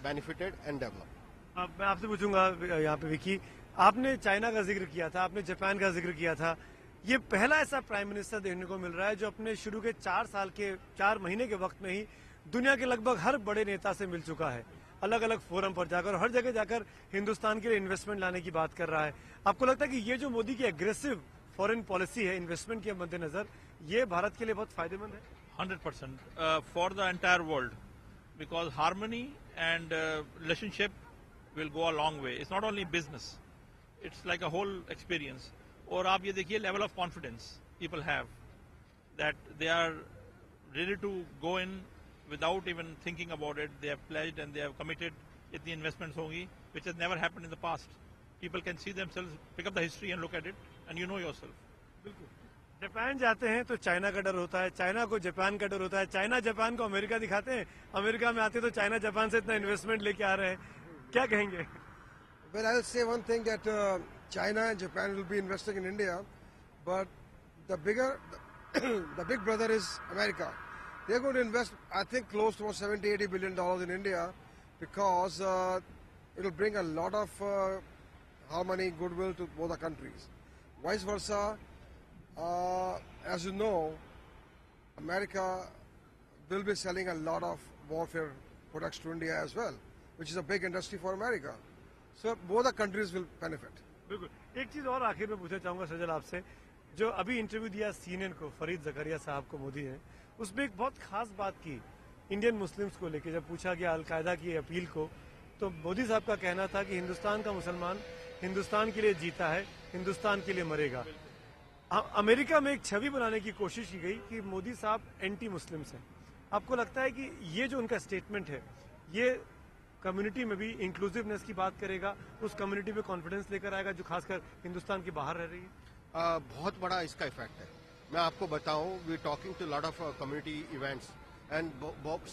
benefited and develop. अब मैं आपसे पूछूंगा यहाँ पे विकी, आपने चाइना का जिक्र किया था, आपने जापान का जिक्र किया था। ये पहला ऐसा प्राइम मिनिस्टर देखने को मिल रहा है जो अपने शुरू के 4 महीने के वक्त में ही दुनिया के लगभग हर बड़े नेता से मिल चुका है, अलग अलग फोरम पर जाकर, हर जगह जाकर हिंदुस्तान के लिए इन्वेस्टमेंट लाने की बात कर रहा है। आपको लगता है कि ये जो मोदी की एग्रेसिव फॉरेन पॉलिसी है इन्वेस्टमेंट के मद्देनजर, ये भारत के लिए बहुत फायदेमंद है? 100% for the entire world, because harmony and relationship will go a long way. It's not only business, it's like a whole experience. और आप ये देखिए level of confidence people have that they are ready to go in without even thinking about it. They have pledged and they have committed. इतनी इन्वेस्टमेंट्स होंगी which has never happened in the past. People can see themselves, pick up the history and look at it and you know yourself. बिल्कुल। जापान जाते हैं तो चाइना का डर होता है, चाइना को जापान का डर होता है, चाइना जापान को अमेरिका दिखाते हैं, अमेरिका में आते तो चाइना जापान से इतना इन्वेस्टमेंट लेके आ रहे हैं, क्या कहेंगे? Well, I'll say one thing that China and Japan will be investing in India, but the big brother is America. They're going to invest, I think, close to $70-80 billion in India because it will bring a lot of harmony, goodwill to both the countries. Vice versa, as you know, America will be selling a lot of warfare products to India as well, which is a big industry for America. So both the countries will benefit. बिल्कुल। एक चीज और आखिर में पूछना चाहूंगा सजल आपसे, जो अभी इंटरव्यू दिया CNN को फरीद ज़करिया साहब को मोदी ने, उसमें एक बहुत खास बात की इंडियन मुस्लिम्स को लेकर। जब पूछा गया अलकायदा की अपील को, तो मोदी साहब का कहना था कि हिंदुस्तान का मुसलमान हिंदुस्तान के लिए जीता है, हिंदुस्तान के लिए मरेगा। अमेरिका में एक छवि बनाने की कोशिश की गई कि मोदी साहब एंटी मुस्लिम्स हैं। आपको लगता है कि ये जो उनका स्टेटमेंट है, ये कम्युनिटी में भी इंक्लूसिवनेस की बात करेगा, उस कम्युनिटी में कॉन्फिडेंस लेकर आएगा जो खासकर हिंदुस्तान के बाहर रह रही है? बहुत बड़ा इसका इफेक्ट है। मैं आपको बताऊं, we talking to lot of community events and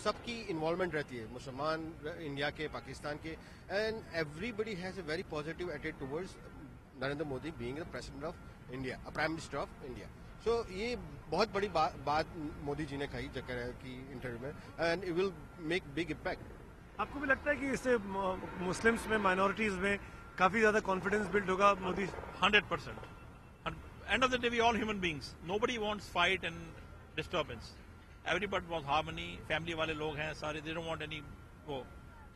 सबकी इन्वॉल्वमेंट रहती है, मुसलमान इंडिया के, पाकिस्तान के, and everybody has a very positive attitude towards Narendra Modi being the president of India, prime minister of India. So ये बहुत बड़ी बात मोदी जी ने कही जकरिया की इंटरव्यू में, and it will make big impact. आपको भी लगता है कि इससे मुस्लिम्स में, माइनॉरिटीज में काफी ज्यादा कॉन्फिडेंस बिल्ड होगा? Modi 100%। End of the day, we all human beings. Nobody wants fight and disturbance. Everybody wants harmony. Family वाले लोग हैं सारे, they don't want any वो।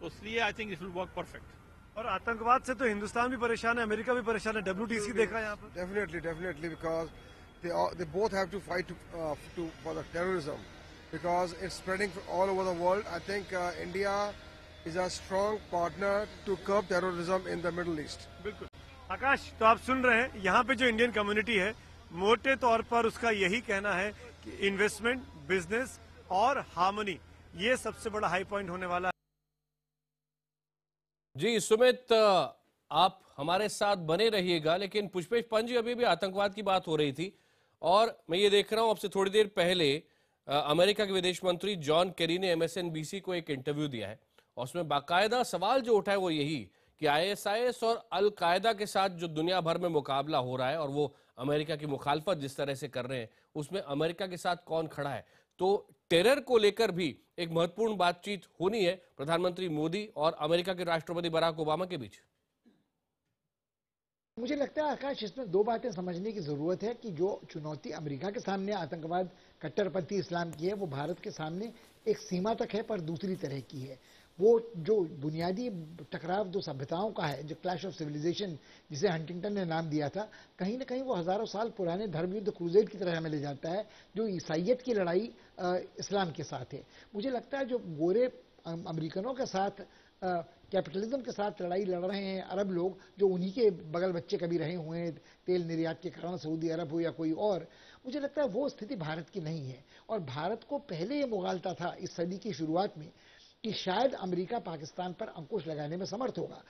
तो इसलिए I think it will work perfect. और आतंकवाद से तो हिंदुस्तान भी परेशान है, अमेरिका भी परेशान है, WTC देखा यहाँ पर। Definitely, because they both have to fight for the terrorism, because it's spreading all over the world. I think India is a strong partner to curb terrorism in the Middle East. बिल्कुल। आकाश, तो आप सुन रहे हैं यहाँ पे जो इंडियन कम्युनिटी है, मोटे तौर पर उसका यही कहना है कि इन्वेस्टमेंट, बिजनेस और हार्मनी, ये सबसे बड़ा हाई पॉइंट होने वाला है। जी सुमित, आप हमारे साथ बने रहिएगा, लेकिन पुष्पेश पंत जी, अभी भी आतंकवाद की बात हो रही थी और मैं ये देख रहा हूं आपसे थोड़ी देर पहले अमेरिका के विदेश मंत्री जॉन केरी ने MSNBC को एक इंटरव्यू दिया है और उसमें बाकायदा सवाल जो उठा है वो यही कि ISIS और अल कायदा के साथ जो दुनिया भर में मुकाबला हो रहा है और वो अमेरिका की मुखालफत जिस तरह से कर रहे हैं, उसमें अमेरिका के साथ कौन खड़ा है। तो टेरर को लेकर भी एक महत्वपूर्ण बातचीत होनी है प्रधानमंत्री मोदी और अमेरिका के राष्ट्रपति बराक ओबामा के बीच। मुझे लगता है आकाश, इसमें दो बातें समझने की जरूरत है कि जो चुनौती अमेरिका के सामने आतंकवाद, कट्टरपंथी इस्लाम की है, वो भारत के सामने एक सीमा तक है, पर दूसरी तरह की है। वो जो बुनियादी टकराव दो सभ्यताओं का है, जो क्लैश ऑफ सिविलाइजेशन जिसे हंटिंगटन ने नाम दिया था, कहीं ना कहीं वो हजारों साल पुराने धर्म युद्ध क्रूसेड की तरह हमें ले जाता है, जो ईसाइयत की लड़ाई इस्लाम के साथ है। मुझे लगता है जो गोरे अमेरिकनों के साथ कैपिटलिज्म के साथ लड़ाई लड़ रहे हैं अरब लोग, जो उन्हीं के बगल बच्चे कभी रहे हुए हैं तेल निर्यात के कारण, सऊदी अरब हो या कोई और, मुझे लगता है वो स्थिति भारत की नहीं है। और भारत को पहले ये मुगालता था इस सदी की शुरुआत में कि शायद अमेरिका पाकिस्तान पर अंकुश लगाने में समर्थ होगा,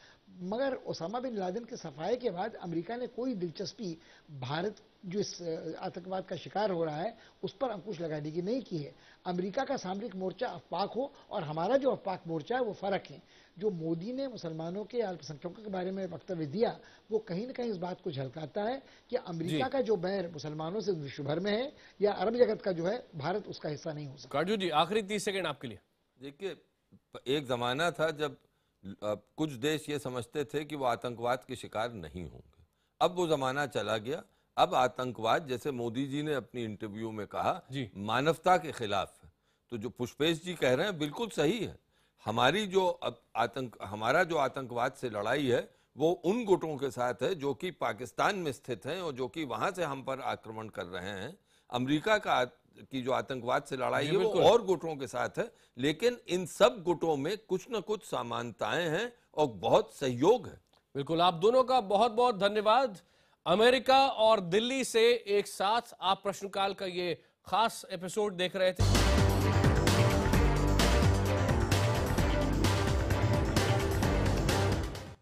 मगर ओसामा बिन लादेन के सफाए के बाद अमेरिका ने कोई दिलचस्पी भारत जो इस आतंकवाद का शिकार हो रहा है उस पर अंकुश लगाने की नहीं की है। अमेरिका का सामरिक मोर्चा अफपाक हो और हमारा जो अफपाक मोर्चा है वो फर्क है। जो मोदी ने मुसलमानों के, अल्पसंख्यकों के बारे में वक्तव्य दिया, वो कहीं ना कहीं इस बात को झलकाता है कि अमेरिका का जो बैर मुसलमानों से विश्व भर में है या अरब जगत का जो है, भारत उसका हिस्सा नहीं हो सकता। काजू जी, आखिरी 30 सेकंड आपके लिए। देखिए, एक जमाना था जब कुछ देश ये समझते थे कि वो आतंकवाद के शिकार नहीं होंगे। अब वो जमाना चला गया। अब आतंकवाद, जैसे मोदी जी ने अपनी इंटरव्यू में कहा, मानवता के खिलाफ है। तो जो पुष्पेश जी कह रहे हैं बिल्कुल सही है। हमारा जो आतंकवाद से लड़ाई है वो उन गुटों के साथ है जो कि पाकिस्तान में स्थित हैं और जो कि वहां से हम पर आक्रमण कर रहे हैं। अमेरिका की जो आतंकवाद से लड़ाई है वो और गुटों के साथ है, लेकिन इन सब गुटों में कुछ न कुछ समानताएं हैं और बहुत सहयोग है। बिल्कुल, आप दोनों का बहुत बहुत धन्यवाद। अमेरिका और दिल्ली से एक साथ आप प्रश्नकाल का ये खास एपिसोड देख रहे थे।